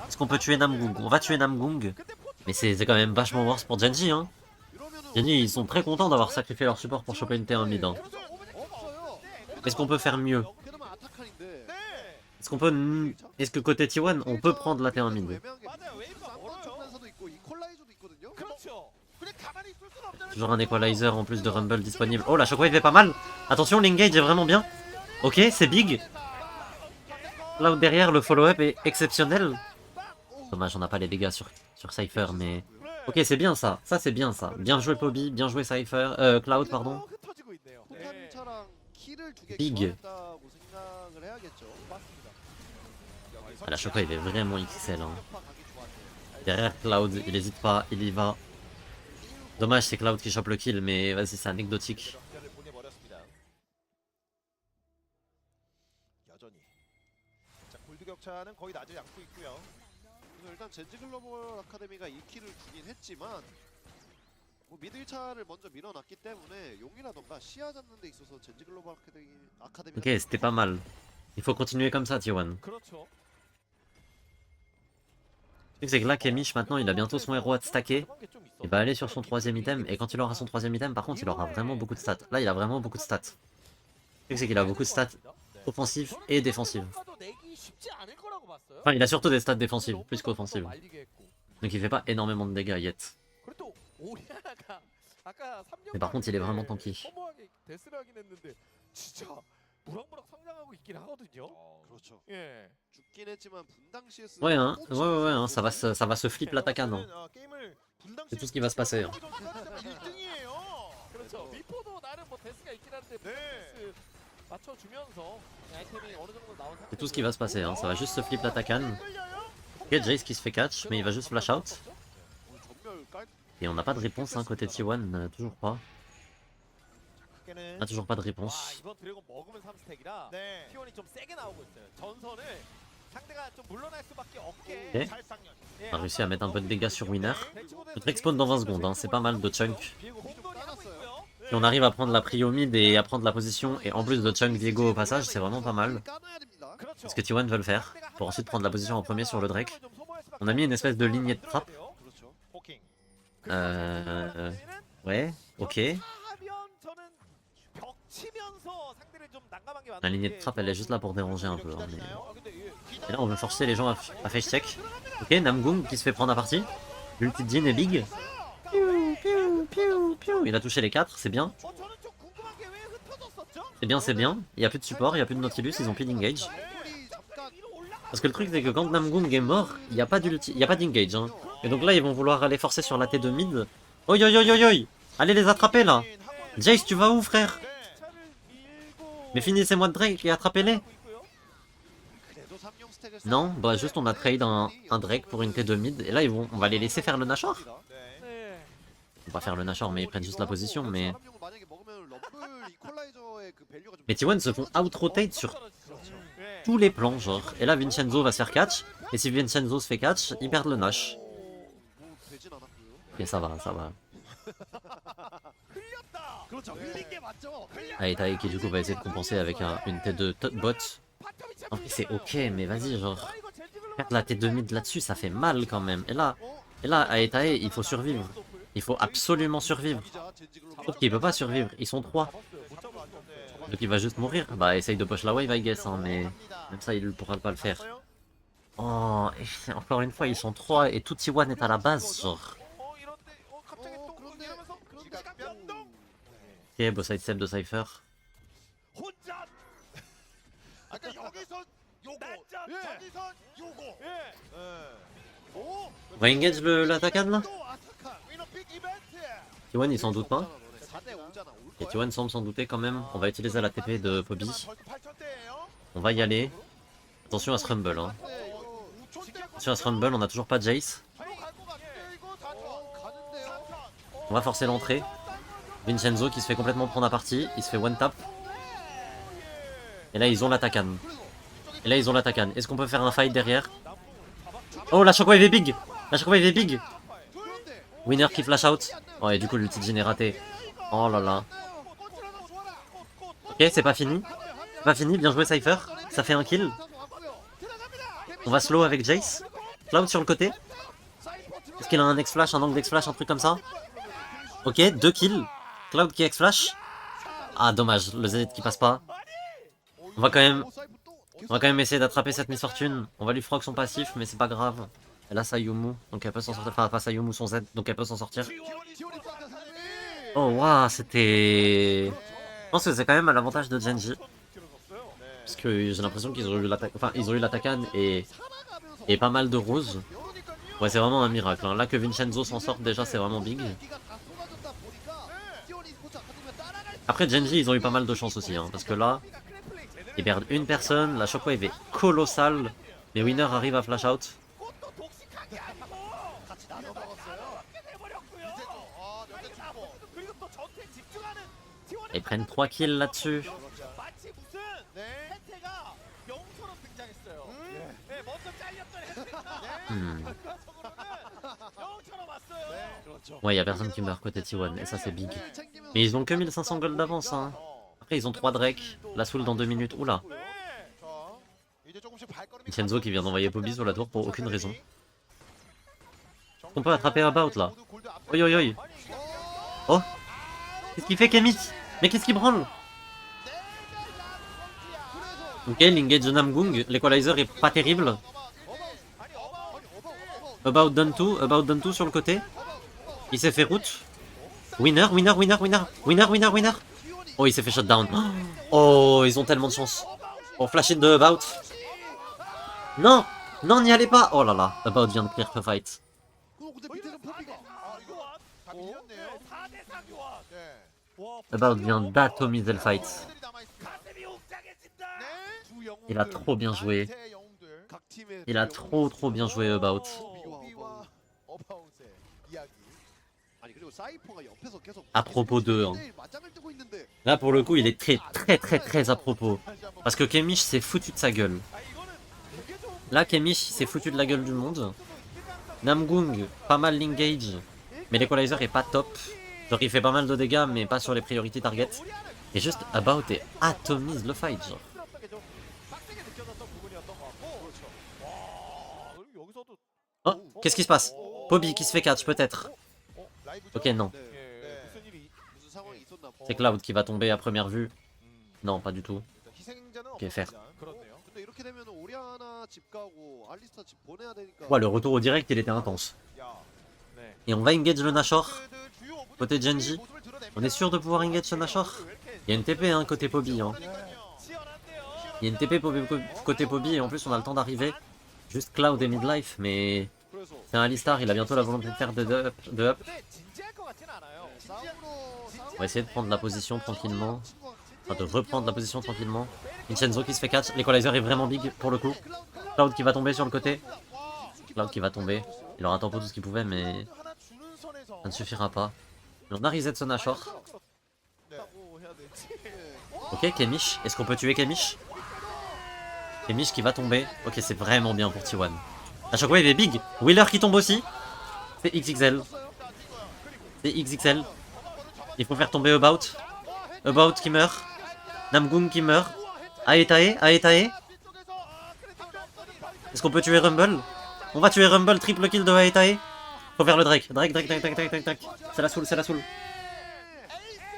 Est-ce qu'on peut tuer Namgung? On va tuer Namgung. Mais c'est quand même vachement worse pour Genji. Hein. Genji, ils sont très contents d'avoir sacrifié leur support pour choper une T1 mid. Hein. Est-ce qu'on peut faire mieux? Est-ce qu'on peut... Est-ce que côté T1, on peut prendre la T1 mid? Toujours un equalizer en plus de Rumble disponible. Oh, la shockwave est pas mal. Attention, l'engage est vraiment bien. Ok, c'est big. Là derrière, le follow-up est exceptionnel. Dommage, on n'a pas les dégâts sur Cypher, mais... Ok, c'est bien ça. Ça, c'est bien ça. Bien joué Pobi, bien joué Cypher. Cloud, pardon. Big. Ah, la shockwave est vraiment XL. Hein. Derrière Cloud, il hésite pas, il y va. Dommage, c'est Cloud qui chope le kill, mais vas-y, c'est anecdotique. 일단 젠지 글로벌 아카데미가 2킬을 주긴 했지만 뭐 미드 1차를 먼저 밀어놨기 때문에 용이라던가 시야 잡는 데 있어서 젠지 글로벌 아카데미 Ok, c'était pas mal. Il faut continuer comme ça, T1. C'est que là, Kemish, maintenant, il a bientôt son héros à stacker. Il va aller sur son 3ème item. Et quand il aura son 3ème item, par contre, il aura vraiment beaucoup de stats. Là, il a vraiment beaucoup de stats. C'est qu'il a beaucoup de stats offensives et défensives. Enfin, il a surtout des stats défensives, plus qu'offensives. Donc il fait pas énormément de dégâts yet. Mais par contre, il est vraiment tanky. 무럭무럭 성장하고 있긴 하거든요. 그렇죠. 예. 죽긴 했지만 분당 CS. Ouais, hein, ouais, hein, ça va se flip l'attaquant. Hein. C'est tout ce qui va se passer. Hein. 1등이에요. 그렇죠. 미포도 나름 뭐 데스가 있긴 한데 네. 데스 맞춰주면서 아이템이 어느 정도 나온 C'est tout ce qui va se passer. Hein. Ça va juste se flip l'attaquant. Ok, Jace qui se fait catch, mais il va juste flash out. 전멸 깔. Et on n'a pas de réponse hein, côté T1, toujours pas. On a toujours pas de 와 réponse. 이번 드래곤 먹으면 3스택이라 네. T1이 좀 세게 나오고 있어요. 전선을 상대가 좀 물러날 수밖에 없게. Ok. 예, On a réussi à mettre un peu de dégâts sur Winner. 대치고대에서 Le Drake spawn dans 20 secondes, hein, c'est pas mal de chunk. 공돌이 하고 있고요. Si on arrive à prendre la prio mid et à prendre la position, et en plus de chunk Viego au passage, c'est vraiment pas mal. 까놔야 됩니다. 그렇죠. C'est ce que T1 veut le faire, pour ensuite prendre la position en premier sur le Drake. On a mis une espèce de lignée de trappe. 그렇죠. 포킹. Ouais, ok. La lignée de trappe, elle est juste là pour déranger un peu. Hein, mais... Et là, on veut forcer les gens à face check. Ok, Namgung qui se fait prendre à partie. L'ulti de Jin est big. Piou, piou, piou, piou. Il a touché les 4, c'est bien. C'est bien, c'est bien. Il n'y a plus de support, il n'y a plus de Nautilus, ils ont plus d'engage. Parce que le truc, c'est que quand Namgung est mort, il n'y a pas d'engage. Hein. Et donc là, ils vont vouloir aller forcer sur la T2 mid. Oi, oi, oi, oi, oi. Allez les attraper là. Jace, tu vas où, frère? Mais finissez-moi de Drake et attrapez-les. Non, bah juste on a trade un Drake pour une T2 mid. Et là, on va les laisser faire le Nashor. On va faire le Nashor, mais ils prennent juste la position. Mais T1 se font out-rotate sur tous les plans, genre. Et là, Vincenzo va se faire catch. Et si Vincenzo se fait catch, ils perdent le Nash. Et ça va, ça va. Allez, Tae qui du coup va essayer de compenser avec une T2 bot. En fait, c'est ok, mais vas-y, genre. Perdre la T2 mid là-dessus, ça fait mal quand même. Et là, Aetae, il faut survivre. Il faut absolument survivre. Sauf qu'il peut pas survivre, ils sont 3. Donc il va juste mourir. Bah, essaye de push la wave, I guess, hein, mais même ça, il pourra pas le faire. Oh, et encore une fois, ils sont 3 et tout T1 est à la base, genre. Ok, beau side step de Cypher. On va engage l'attaquant là? T1 il s'en doute pas. Et T1 semble s'en douter quand même. On va utiliser la TP de Poby. On va y aller. Attention à ce rumble. Hein. Attention à ce rumble, on a toujours pas Jace. On va forcer l'entrée. Vincenzo qui se fait complètement prendre à partie. Il se fait one tap. Et là ils ont l'attaquant. Est-ce qu'on peut faire un fight derrière? Oh la shockwave est big. La shockwave est big. Winner qui flash out. Oh et du coup l'ulti de Jin est raté. Oh là là. Ok, c'est pas fini. C'est pas fini, bien joué Cypher. Ça fait un kill. On va slow avec Jace. Cloud sur le côté. Est-ce qu'il a un X-Flash, un angle d'X-Flash, un truc comme ça? Ok, 2 kills. Cloud qui X-Flash. Ah dommage, le Z qui passe pas. On va quand même essayer d'attraper cette misfortune. On va lui frog son passif, mais c'est pas grave. Elle a sa Yumu, donc elle peut s'en sortir. Enfin, pas sa Yumu, son Z, donc elle peut s'en sortir. Oh waouh, c'était... Je pense que c'est quand même à l'avantage de Genji. Parce que j'ai l'impression qu'ils ont eu l'attaque, enfin ils ont eu l'attaquant et pas mal de roses. Ouais, c'est vraiment un miracle. Hein. Là que Vincenzo s'en sorte déjà, c'est vraiment big. Après Genji, ils ont eu pas mal de chance aussi, hein, parce que là, ils perdent une personne, la shockwave est colossale, mais Winner arrive à flash out. Ils prennent 3 kills là-dessus. Ouais, y a personne qui meurt côté T1, et ça c'est big. Mais ils ont que 1500 gold d'avance, hein. Après ils ont 3 Drake, la soul dans 2 minutes, oula. Vincenzo qui vient d'envoyer Poby sur la tour pour aucune raison. On peut attraper About là. Oi oi oi. Oh. Qu'est-ce qu'il fait Kemit? Mais qu'est-ce qu'il branle? Ok, l'engage de Namgung, l'equalizer est pas terrible. About done two sur le côté. Il s'est fait route. Winner. Oh, il s'est fait shutdown. Oh, ils ont tellement de chance. Oh, flash in de About. Non, non, n'y allez pas. Oh là là, About vient de clear the fight. 근데 밑에는 포비가 아 이거 다 밀렸네요. 4대4 교환. 네. 와, About vient d'atomiser le fight. 애들이 남아있습니다. 가슴이 웅장해진다. 네. 두 영웅들, Il a trop bien joué. 세 영웅들. 각 팀의 Il a 두 trop bien joué About. 포비와 어바웃의 이야기. 아니 그리고 사이퍼가 옆에서 계속 À propos d'eux, hein. 1대1 맞짱을 뜨고 있는데 Là, pour le coup, il est très à propos. Parce que Kemish s'est foutu de sa gueule. 아, 이거는 되게 좋은 Là, Kemish s'est foutu de la gueule du monde. Namgung, pas mal l'engage. Mais l'equalizer est pas top. Genre, il fait pas mal de dégâts, mais pas sur les priority targets. Et juste, About et atomise le fight, genre. 힘들었던 게 좀 빡세게 느껴졌던 부분이었던 것 같고. 와, 그리고 여기서도 Oh, qu'est-ce qui se passe? Pobi qui se fait catch, peut-être. 라이브죠? Ok, non. 네, 예, 무슨 일이 무슨 상황이 있었나 봐. C'est Cloud qui va tomber à première vue. Non, pas du tout. 일단 희생자는 Ok, fair. 없습니다. 그렇네요. 근데 이렇게 되면 오리아나 집 가고 알리스타 집 보내야 되니까. Ouais, le retour au direct, il était intense. 야, 네. Et on va engage le Nashor. 그들 주요 오브젝트들이 Côté Genji, 모습을 드러냅니다. on est sûr de pouvoir engage ce Nashor? Il y a une TP, hein, côté Pobi, hein. 그러니까요. 치열한데요. Il y a une TP côté Pobi, et en plus, on a le temps d'arriver. Juste Cloud et midlife, mais 그래서 c'est un Alistar, il a bientôt la volonté de faire de up. 근데 진지할 것 같진 않아요. On va essayer de prendre la position tranquillement. Enfin, de reprendre la position tranquillement. Vincenzo qui se fait catch. L'equalizer est vraiment big pour le coup. Cloud qui va tomber sur le côté. Cloud qui va tomber. Il aura tempo tout ce qu'il pouvait, mais 하나 주는 선에서 ça ne suffira pas. Mais on a reset son Nashor. 네. 뭐 해야 되지? Ok, Kemish. Est-ce qu'on peut tuer Kemish? Kemish qui va tomber. Ok, c'est vraiment bien pour T1. La shockwave est big. Wheeler qui tombe aussi. C'est XXL. C'est XXL. Il faut faire tomber About. About qui meurt. Namgung qui meurt. Aetae, Aetae. Est-ce qu'on peut tuer Rumble? On va tuer Rumble, triple kill de Aetae. Faut faire le Drake. Drake. C'est la soul, c'est la soul.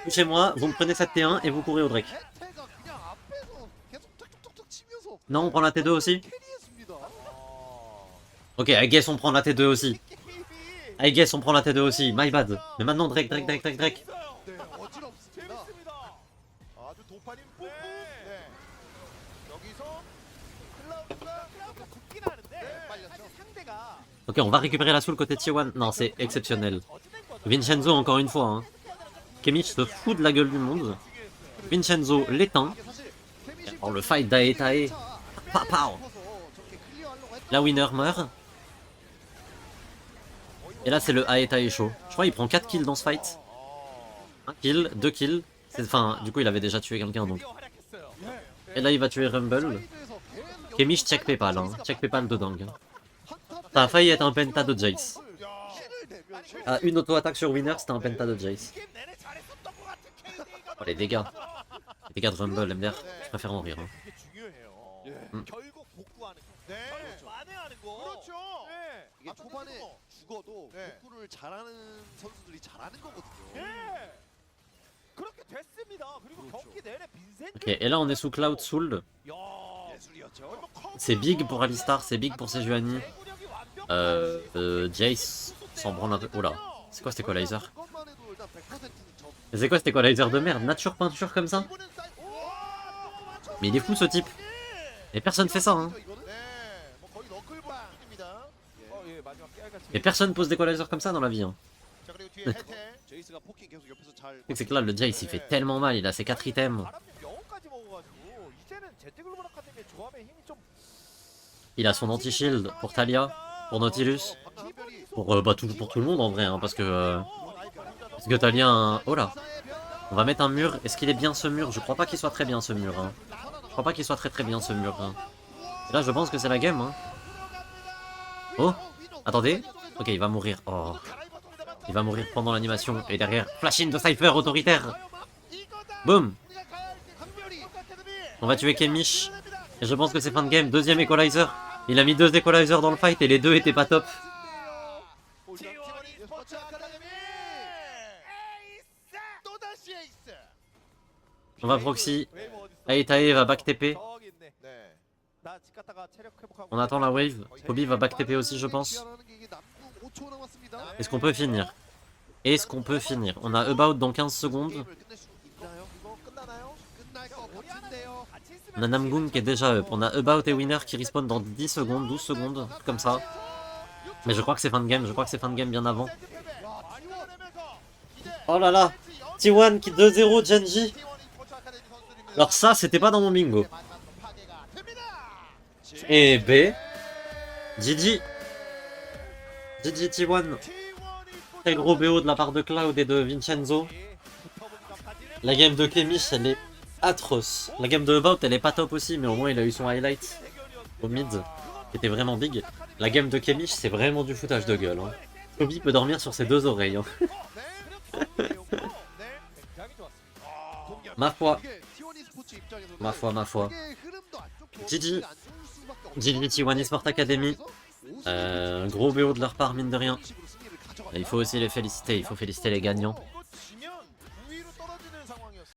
Touchez-moi, vous me prenez cette T1 et vous courez au Drake. 태가 그냥 앞에서 계속 툭툭툭툭 치면서 Non, on prend la T2 aussi? 캐리했습니다. Ok, I guess on prend la T2 aussi. I guess on prend la T2 aussi, my bad. Mais maintenant Drake. 네, 어지럽습니다. 재밌습니다. 아주 도파민 뿜뿜. 네. 여기서 클라우드가 굽긴 하는데 빨렸죠. 사실 상대가 Ok, on va récupérer la soul côté T1. Non, c'est exceptionnel. 저지된 거죠. Vincenzo encore une fois. Hein. Kemish se fout de la gueule du monde. Vincenzo l'éteint. 이게 사실 케미시 Alors le fight d'Aetae. Pow, pow. 저렇게 클리어하려고 했 La winner meurt. Et là c'est le Aetae show. Je crois qu'il prend 4 kills dans ce fight. 1 kill, 2 kills. Enfin, du coup il avait déjà tué quelqu'un donc. 드디어 활약했어요. Et là il va tuer Rumble. 사이드에서 계속 Kemish check Paypal. Hein. Check Paypal de dingue. Ça a failli être un penta de Jace. 킬을 내면 À une auto-attaque sur winner, c'était un penta de Jace. 게임 내내 잘했었던 것 같은 KD가 Oh les dégâts. Les dégâts de Rumble, MDR. Je préfère en rire. Hein. 그게 중요해요. 예. 결국 복구하는 거. 네. 결국 만회하는 거. 그렇죠. 네. 이게 초반에 죽어도 네. 복구를 잘하는 선수들이 잘하는 거거든요. 예. 그렇게 됐습니다. 그리고 그렇죠. 경기 내내 빈센. Ok, et là on est sous Cloud Soul. 야. 예술이었죠. C'est big pour Alistar, c'est big pour Sejuani. 대구력이 완벽한 Jace s'en branle un peu. Oh là, c'est quoi cet equalizer? 그것만 해도 일단 100%는 점. Mais c'est quoi cet equalizer de merde? Nature peinture comme ça? 이번엔 사이. Mais il est fou ce type. Et personne fait ça hein. 이거는 네. 뭐 거의 너클볼 수준입니다. 예, 마지막 깨알같이. Et personne pose d'équalizer comme ça dans la vie. Hein. 자 그리고 뒤에 해태. 제이스가 포킹 계속 옆에서 잘. C'est que là le Jace il fait tellement mal, il a ses 4 items. 바람님 영혼까지 먹어가지고 이제는 제트글로벌 아카데미의 조합의 힘이 좀. Il a son anti-shield pour Talia, pour Nautilus, pour, pour tout le monde en vrai. Hein, parce que Talia a un... Oh là. On va mettre un mur. Est-ce qu'il est bien ce mur? Je crois pas qu'il soit très bien ce mur. Hein. Je crois pas qu'il soit très bien ce mur. Hein. Et là je pense que c'est la game. Hein. Oh, attendez. Ok, il va mourir. Oh. Il va mourir pendant l'animation. Et derrière, flash in de Cypher autoritaire. Boum. On va tuer Kemish. Et je pense que c'est fin de game. Deuxième equalizer. Il a mis 2 equalizers dans le fight et les deux étaient pas top. T1 e스포츠 아카데미. 에이스. 또다시 에이스. On va proxy. 웨이브 어딨어? Aetae va back TP. 저기 있네. 네. 나 집 갔다가 체력 회복하고. On attend la wave. Kobe va back TP aussi je pense. Est-ce qu'on peut finir? Est-ce qu'on peut finir? On a About dans 15 secondes. On a Namgoon qui est déjà up. On a About et Winner qui respawn dans 10 secondes, 12 secondes, comme ça. Mais je crois que c'est fin de game, je crois que c'est fin de game bien avant. Oh là là, T1 qui 2-0 Genji. Alors ça, c'était pas dans mon bingo. Et B. GG. GG T1. Très gros BO de la part de Cloud et de Vincenzo. La game de Kemish, elle est atroce. La game de About, elle est pas top aussi, mais au moins il a eu son highlight au mid, qui était vraiment big. La game de Kemish, c'est vraiment du foutage de gueule. Hein. Kobe peut dormir sur ses deux oreilles. Hein. Ma foi. Ma foi, ma foi. GG. GG T1 Esport Academy. Un gros BO de leur part, mine de rien. Et il faut aussi les féliciter, il faut féliciter les gagnants.